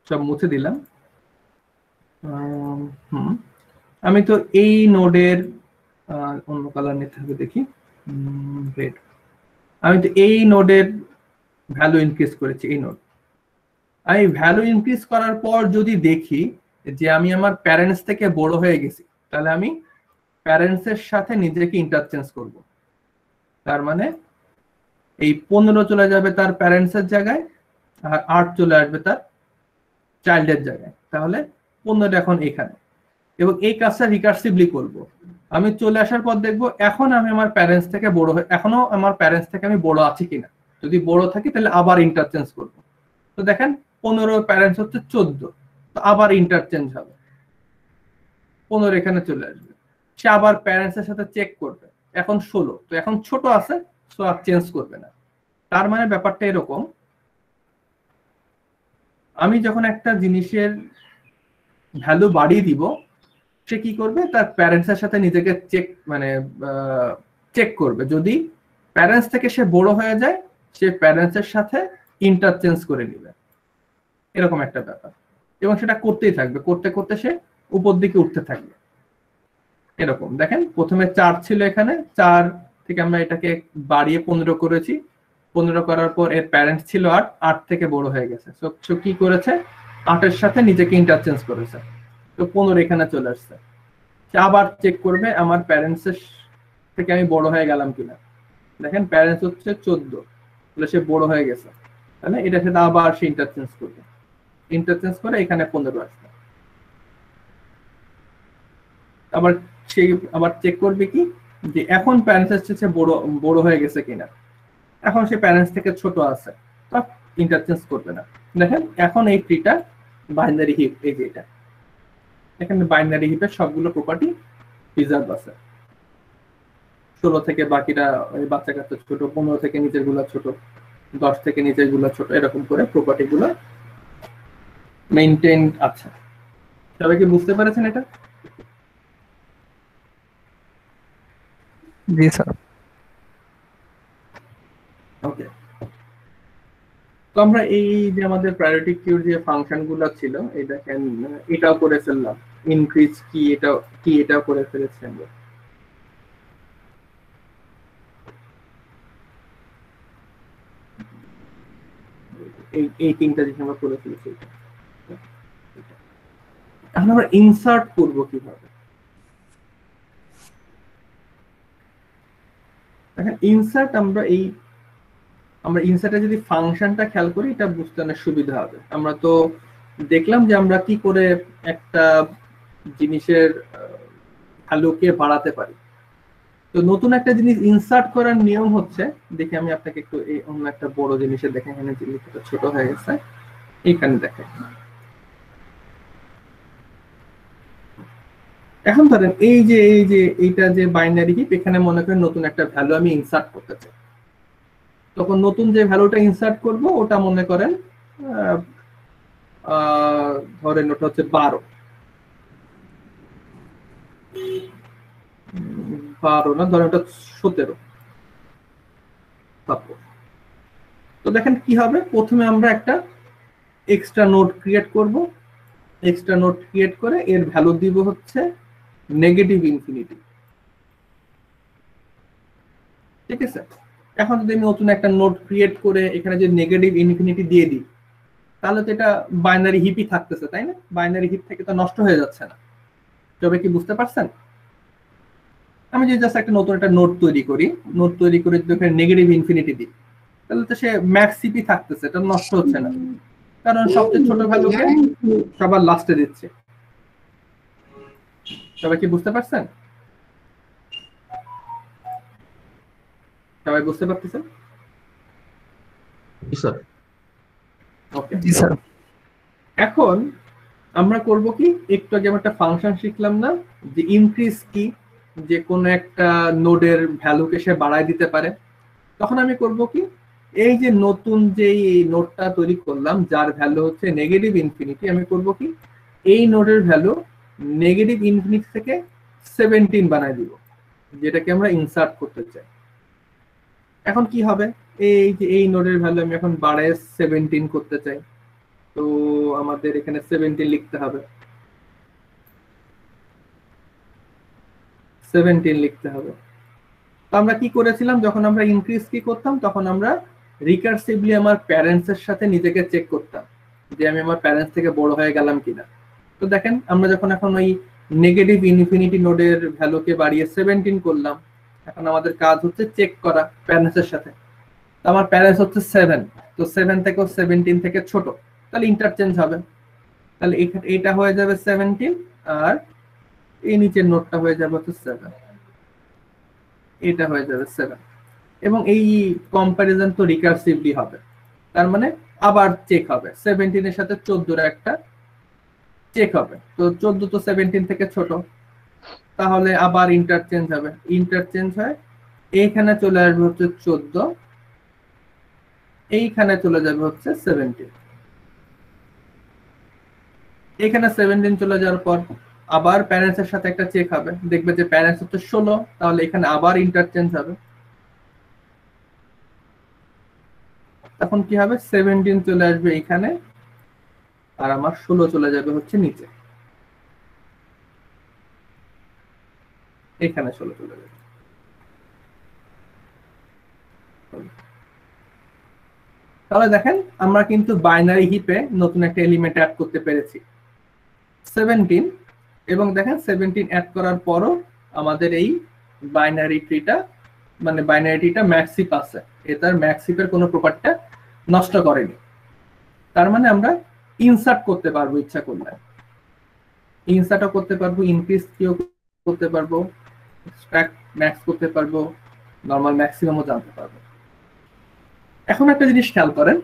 সব মুছে দিলাম। আমি তো এই নোডের অন্য কালার নিতে হবে, দেখি রেড। আমি তো এই নোডের ভ্যালু ইনক্রিজ করেছি, এই নোড। আমি ভ্যালু ইনক্রিজ করার পর যদি দেখি যে আমি আমার প্যারেন্টস থেকে বড় হয়ে গেছি, তাহলে আমি প্যারেন্টস এর সাথে নিজেকে ইন্টারচেঞ্জ করব। তার মানে এই 15 চলে যাবে তার প্যারেন্টস এর জায়গায়, আর 8 চলে আসবে তার চাইল্ডের জায়গায়, তাহলে 15 এখন এখানে। এবং এই কাজটা রিকার্সিভলি করব। আমি চলে আসার পর দেখব এখন আমি আমার প্যারেন্টস থেকে বড় হয়ে, এখনো আমার প্যারেন্টস থেকে আমি বড় আছি কিনা। যদি বড় থাকি তাহলে আবার ইন্টারচেঞ্জ করব। তো দেখেন 15 প্যারেন্টস হচ্ছে 14, তো আবার ইন্টারচেঞ্জ হবে, 15 এখানে চলে আসবে। সে আবার প্যারেন্টস এর সাথে চেক করবে, এখন 16, তো এখন ছোট আছে, সো আর চেঞ্জ করবে না। তার মানে ব্যাপারটা এরকম, আমি যখন একটা জিনিসের ভ্যালু বাড়িয়ে দিব, সে কি করবে, তার প্যারেন্টস এর সাথে নিজেকে চেক করবে। যদি প্যারেন্টস থেকে সে বড় হয়ে যায়, সে প্যারেন্টস এর সাথে ইন্টারচেঞ্জ করে নিবে, এরকম একটা ব্যাপার। এবং সেটা করতেই থাকবে, করতে করতে সে উপর দিকে উঠতে থাকবে। এরকম দেখেন, প্রথমে 4 ছিল, এখানে 4 থেকে আমরা এটাকে বাড়িয়ে 15 করেছি। 15 করার পর এর প্যারেন্টস ছিল 8, 8 থেকে বড় হয়ে গেছে। সো কি করেছে, 8 এর সাথে নিজেকে ইন্টারচেঞ্জ করেছে, তো 15 এখানে চলে আসছে। সে আবার চেক করবে আমার প্যারেন্টস এর থেকে আমি বড় হয়ে গেলাম কিনা। দেখেন প্যারেন্টস হচ্ছে 14, তাহলে সে বড় হয়ে গেছে, তাহলে এটার সাথে আবার সে ইন্টারচেঞ্জ করবে, ইন্টারচেঞ্জ করে এখানে 15 আসবে। আবার সে আবার চেক করবে কি, যে এখন প্যারেন্টস এর চেয়ে বড় হয়ে গেছে কিনা। এখন সে প্যারেন্টস থেকে ছোট আছে, তো ইন্টারচেঞ্জ করবে না। দেখেন এখন এই ট্রিটা বাইনারি হিপ, এই যে এটা, এখানে বাইনারি হিপের সবগুলো প্রপার্টি প্রিজার্ভ আছে। 16 থেকে বাকিটা ওই বাচ্চা কাচ্চা ছোট, 15 থেকে নিচের গুলা ছোট, 10 থেকে নিচের গুলা ছোট, এরকম করে প্রপার্টি গুলো মেইনটেইন আছে। সবাই কি বুঝতে পেরেছেন এটা? জি স্যার। ওকে, তো আমরা এই যে আমাদের প্রায়োরিটি কিউর যে ফাংশন গুলো ছিল, এই দেখেন এটাও করে ফেললাম, ইনক্রিজ কি এটাও করে ফেলেছি আমরা। এই তিনটা জিনিস আমরা করে ফেলেছি। এখন আমরা ইনসার্ট করব কিভাবে? দেখেন ইনসার্ট, আমরা ইনসার্টে যদি ফাংশনটা খেয়াল করি, এটা বুঝতে অনেক সুবিধা হবে। আমরা তো দেখলাম যে আমরা কি করে একটা জিনিসের ভ্যালুকে বাড়াতে পারি। তো নতুন একটা জিনিস ইনসার্ট করার নিয়ম হচ্ছে, দেখি আমি আপনাকে একটু এই অন্য একটা বড় জিনিসের দেখেন, এখানে জিনিসটা ছোট হয়ে গেছে, এইখানে দেখেন। এখন ধরেন এই যে এইটা যে বাইনারি হিপ, এখানে মনে করেন নতুন একটা ভ্যালু আমি ইনসার্ট করতে চাই। তখন নতুন যে ভ্যালুটা ইনসার্ট করব, ওটা মনে করেন ধরেন ওটা হচ্ছে 12 না, ধরেন ওটা 17। তো দেখেন কি হবে, প্রথমে আমরা একটা এক্সট্রা নোড ক্রিয়েট করব। এক্সট্রা নোড ক্রিয়েট করে এর ভ্যালু দিব হচ্ছে নেগেটিভ ইনফিনিটি, ঠিক আছে? এখন যদি আমি নতুন একটা নোড ক্রিয়েট করে এখানে যে নেগেটিভ ইনফিনিটি দিয়ে দিই, তাহলে তো এটা বাইনারি হিপই থাকতেছে, তাই না? বাইনারি হিপ থেকে তো নষ্ট হয়ে যাচ্ছে না। তবে কি বুঝতে পারছেন? আমি যদি জাস্ট একটা নতুন একটা নোড তৈরি করি, নোড তৈরি করে যদি এখানে নেগেটিভ ইনফিনিটি দিই, তাহলে তো সে ম্যাক্স সিপি থাকতেছে, এটা নষ্ট হচ্ছে না, কারণ সবচেয়ে ছোট ভ্যালুকে সবার লাস্টে দিচ্ছে। সবাই কি বুঝতে পারছেন? সবাই বুঝতে পারতেছেন? জি স্যার। ওকে, জি স্যার। এখন আমরা করব কি, একটু আগে আমরা একটা ফাংশন শিখলাম না, যে ইনক্রিজ কি, যে কোনো একটা নোডের ভ্যালুকে সে বাড়ায় দিতে পারে। তখন আমি করব কি, এই যে নতুন যে নোডটা তৈরি করলাম যার ভ্যালু হচ্ছে নেগেটিভ ইনফিনিটি, আমি করব কি, এই নোডের ভ্যালু নেগেটিভ ইনফিনিটি থেকে 17 বানায় দিব, যেটাকে আমরা ইনসার্ট করতে চাই। এখন কি হবে, এই যে এই নোডের ভ্যালু আমি এখন বাড়ায় 17 করতে চাই, তো আমাদের এখানে 17 লিখতে হবে, 17 লিখতে হবে। তো আমরা কি করেছিলাম, যখন আমরা ইনক্রিজ কি করতাম, তখন আমরা রিকার্সিভলি আমার প্যারেন্টস এর সাথে নিজেকে চেক করতাম যে আমি আমার প্যারেন্টস থেকে বড় হয়ে গেলাম কিনা। তো দেখেন আমরা যখন এখন ওই নেগেটিভ ইনফিনিটি নোডের ভ্যালুকে বাড়িয়ে 17 করলাম, এখন আমাদের কাজ হচ্ছে চেক করা প্যারেন্টস এর সাথে। তো আমার প্যারেন্টস হচ্ছে 7, তো 7 থেকে 17 থেকে ছোট, তাহলে ইন্টারচেঞ্জ হবে। তাহলে এটা হয়ে যাবে 17, আর এই নিচের নোটটা হয়ে যাবে হচ্ছে 7, এটা হয়ে যাবে 7। এবং এই কম্পারিজন তো রিকার্সিভলি হবে, তার মানে আবার চেক হবে, 17 এর সাথে 14 এর একটা চেক হবে। তো 14 তো 17 থেকে ছোট, তাহলে আবার ইন্টারচেঞ্জ হবে, ইন্টারচেঞ্জ হয়, এইখানে চলে আসবে হচ্ছে 14, এইখানে চলে যাবে হচ্ছে 17। এখানে 17 চলে যাওয়ার পর আবার প্যারেন্টস এর সাথে একটা চেক হবে, দেখবে যে প্যারেন্টস হচ্ছে 16, তাহলে এখানে আবার ইন্টারচেঞ্জ হবে। তখন কি হবে, 17 চলে আসবে এখানে, আর আমার 16 চলে যাবে হচ্ছে নিচে, এখানে 16 চলে যাবে। তাহলে দেখেন আমরা কিন্তু বাইনারি হিপে নতুন একটা এলিমেন্ট অ্যাড করতে পেরেছি 17, এবং দেখেন 17 অ্যাড করার পরও আমাদের এই বাইনারি ট্রিটা মানে বাইনারি ট্রিটা ম্যাক্সিপ আছে, এটার ম্যাক্সিপের কোনো প্রপার্টিটা নষ্ট করেনি। তার মানে আমরা ইনসার্ট করতে পারবো ইচ্ছা করলে, ইনসার্টও করতে পারবো, ইনক্রিজ কিও করতে পারবো, এক্সট্রাক্ট ম্যাক্স করতে পারবো, নরমাল ম্যাক্সিমামও জানতে পারবো। এখন একটা জিনিস খেয়াল করেন,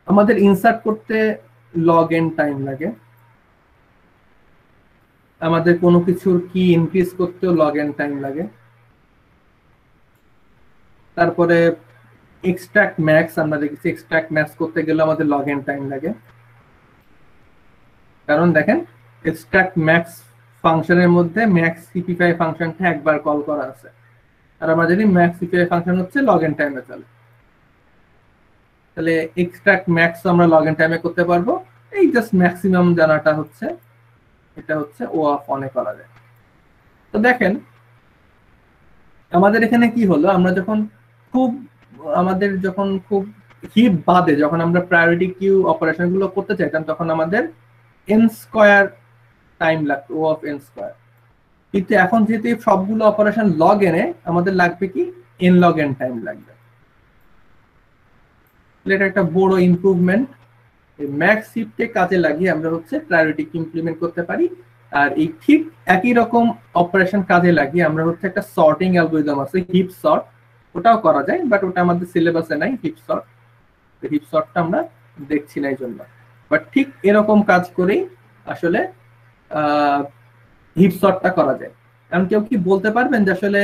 আমাদের ইনসার্ট করতে লগ এন টাইম লাগে, আমাদের কোনো কিছুর কি ইনক্রিজ করতেও লগ এন টাইম লাগে, তারপরে এক্সট্রাক্ট ম্যাক্স আমরা দেখেছি, এক্সট্রাক্ট ম্যাক্স করতে গেলে আমাদের লগ এন টাইম লাগে। কারণ দেখেন এক্সট্রাক্ট ম্যাক্স ফাংশনের মধ্যে ম্যাক্স সিপিআই ফাংশনটা একবার কল করা আছে, আর আমরা জানি ম্যাক্স সিপিআই ফাংশন হচ্ছে লগ এন টাইমে চলে, তাহলে এক্সট্রাক্ট ম্যাক্স আমরা লগ এন টাইমে করতে পারবো। এই জাস্ট ম্যাক্সিমাম জানাটা হচ্ছে, এটা হচ্ছে ও অফ অনে করা যায়। তো দেখেন আমাদের এখানে কি হলো, আমরা যখন খুব হিপ বাদে যখন আমরা প্রায়োরিটি কিউ অপারেশন গুলো করতে চাইতাম, তখন আমাদের এন স্কয়ার টাইম লাগতো, ও অফ এন স্কয়ার। কিন্তু এখন যেহেতু সবগুলো অপারেশন লগ এনে, আমাদের লাগবে কি এন লগ এন টাইম লাগবে। এটা একটা বড় ইমপ্রুভমেন্ট। ম্যাক্স হিপকে কাজে লাগিয়ে আমরা হচ্ছে প্রায়োরিটি কিউ ইমপ্লিমেন্ট করতে পারি। আর এই ঠিক একই রকম অপারেশন কাজে লাগিয়ে আমরা হচ্ছে একটা সর্টিং অ্যালগরিদম আছে হিপ সর্ট, ওটাও করা যায়, বাট ওটা আমাদের সিলেবাসে নাই হিপ সর্ট, হিপ সর্টটা আমরা দেখছি না এই জন্য। বাট ঠিক এরকম কাজ করেই আসলে হিপ সর্টটা করা যায়। কারণ কেউ কি বলতে পারবেন যে আসলে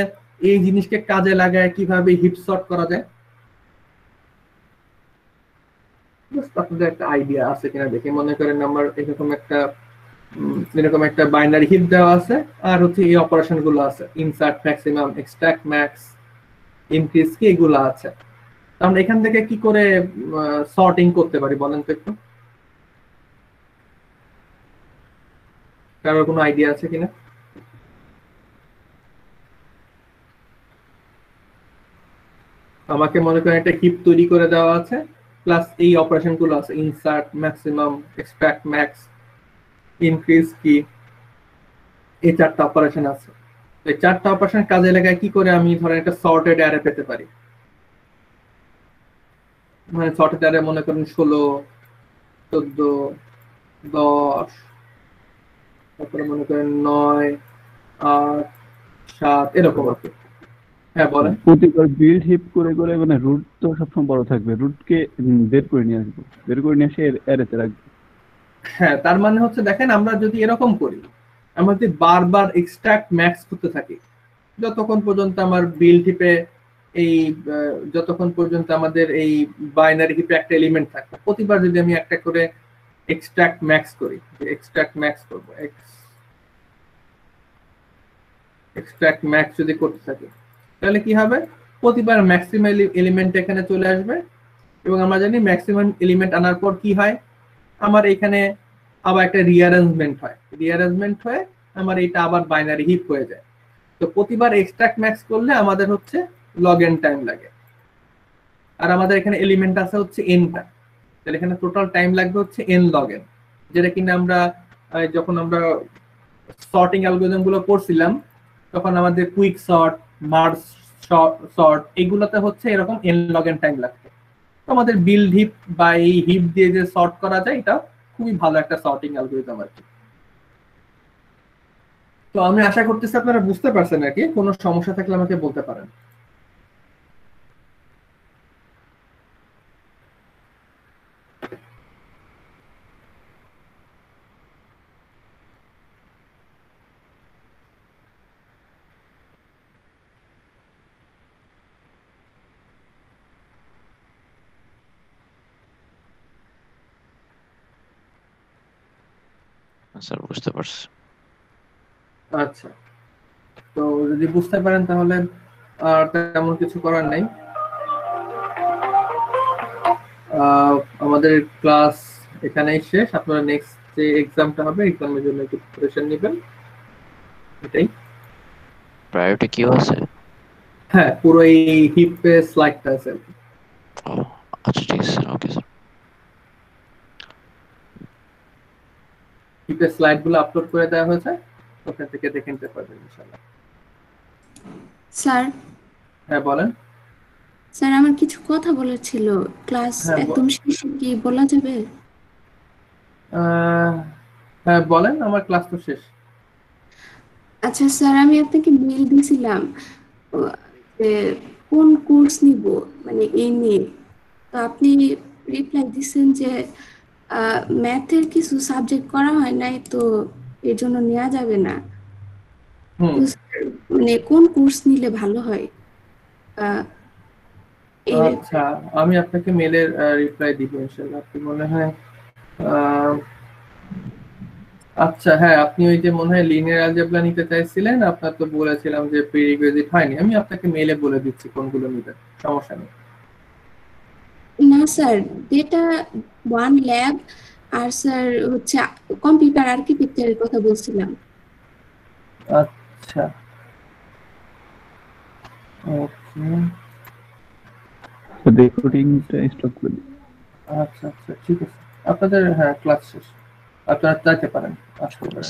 এই জিনিসকে কাজে লাগায় কিভাবে হিপ সর্ট করা যায়? আপনাদের একটা আইডিয়া আছে কিনা দেখে, মনে করেন আমার এরকম একটা বাইনারি হিপ দেওয়া আছে, আর হচ্ছে এই অপারেশন গুলো আছে, insert maximum, extract max, increase কি, এগুলো আছে। আমরা এখান থেকে কি করে সর্টিং করতে পারি বলেন তো একটু, কারোর কোনো আইডিয়া আছে কিনা? আমাকে মনে করেন একটা হিপ তৈরি করে দেওয়া আছে, প্লাস এই অপারেশন গুলো আছে, insert maximum, extract max, increase কি, এই চারটা অপারেশন আছে। এই চারটা অপারেশন কাজে লাগায় কি করে আমি ধরেন একটা সর্টেড অ্যারে পেতে পারি। মানে সর্টেড অ্যারে মনে করেন 16, 14, 10, তারপরে মনে করেন 9, 8, 7 এরকম আর কি। হ্যাঁ বলেন। প্রতিবার বিল্ড হিপ করে করে মানে রুট তো সবসময় বড় থাকবে, রুটকে বের করে নিয়ে আসবো, বের করে নিয়ে এসে অ্যারেতে রাখবো। হ্যাঁ, তার মানে হচ্ছে দেখেন আমরা যদি এরকম করি, আমরা যদি বারবার এক্সট্রাক্ট ম্যাক্স করতে থাকি, যতক্ষণ পর্যন্ত আমার বিল্ড হিপে যতক্ষণ পর্যন্ত আমাদের এই বাইনারি হিপে একটা এলিমেন্ট থাকবে, প্রতিবার যদি আমি একটা করে এক্সট্রাক্ট ম্যাক্স করি, এক্সট্রাক্ট ম্যাক্স করবো, এক্সট্রাক্ট ম্যাক্স যদি করতে থাকি, তাহলে কি হবে, প্রতিবার ম্যাক্সিমাম এলিমেন্ট এখানে চলে আসবে, এবং আমরা জানি ম্যাক্সিমাম এলিমেন্ট আনার পর কি হয়, আমার এখানে আবার একটা রিঅ্যারেঞ্জমেন্ট হয়, রিঅ্যারেঞ্জমেন্ট হয়ে আমার এটা আবার বাইনারি হিপ হয়ে যায়। তো প্রতিবার এক্সট্রাক্ট ম্যাক্স করলে আমাদের হচ্ছে লগ এন টাইম লাগে, আর আমাদের এখানে এলিমেন্ট আছে হচ্ছে এনটা, তাহলে এখানে টোটাল টাইম লাগবে হচ্ছে এন লগ এন, যেটা কিনা আমরা যখন আমরা সর্টিং অ্যালগরিদম গুলো পড়ছিলাম, তখন আমাদের কুইক সর্ট, মার্জ সর্ট, এগুলোতে হচ্ছে এরকম এন লগ এন টাইম লাগবে। তো আমাদের বিল্ড হিপ বা এই হিপ দিয়ে যে সর্ট করা যায়, এটা খুবই ভালো একটা সর্টিং অ্যালগরিদম আর কি। তো আমি আশা করতেছি আপনারা বুঝতে পারছেন আর কি, কোনো সমস্যা থাকলে আমাকে বলতে পারেন। স্যার বুঝতে পারছি। আচ্ছা, তো যদি বুঝতে পারেন তাহলে আর তেমন কিছু করার নেই। আমাদের ক্লাস এখানেই শেষ। আপনারা নেক্সট যে এক্সামটা হবে এক্সামের জন্য একটু প্রিপারেশন নেবেন, এটাই। প্রায়োরিটি কিউ আছে? হ্যাঁ, পুরো এই হিপে স্লাইডটা আছে। ও আচ্ছা, ঠিক আছে স্যার। Okay sir. হিপে স্লাইডগুলো আপলোড করে দেওয়া হয়েছে, ওখান থেকে দেখে নিতে পারবেন ইনশাআল্লাহ। স্যার হ্যাঁ বলেন। স্যার আমার কিছু কথা বলার ছিল, ক্লাস হ্যাঁ, একদম শেষে কি বলা যাবে? হ্যাঁ বলেন, আমার ক্লাস তো শেষ। আচ্ছা স্যার, আমি আপনাকে মেল দিয়েছিলাম যে কোন কোর্স নিব, মানে এই নিয়ে। তো আপনি রিপ্লাই দিচ্ছেন যে ম্যাথের কিছু সাবজেক্ট করা হয় নাই, তো এর জন্য নেওয়া যাবে না। তো স্যার, মানে কোন কোর্স নিলে ভালো হয়? আচ্ছা, আমি আপনাকে মেলের রিপ্লাই দিব ইনশাআল্লাহ। আপনি মনে হয় আচ্ছা হ্যাঁ, আপনি ওই যে মনে হয় লিনিয়ার অ্যালজেব্রা নিতে চাইছিলেন, আপনার তো বলেছিলাম যে প্রিরিকুইজিট হয়নি। আমি আপনাকে মেলে বলে দিচ্ছি কোনগুলো নিতে, সমস্যা নেই। না স্যার, ডেটা ওয়ান ল্যাব আর স্যার হচ্ছে কম্পিউটার আর্কিটেকচারের কথা বলছিলাম। আচ্ছা ওকে, রেকর্ডিংটা স্টপ করে দিন। আচ্ছা আচ্ছা ঠিক আছে। আপনাদের হ্যাঁ ক্লাস শেষ, আপনারা চাইতে পারেন, আসতে পারেন।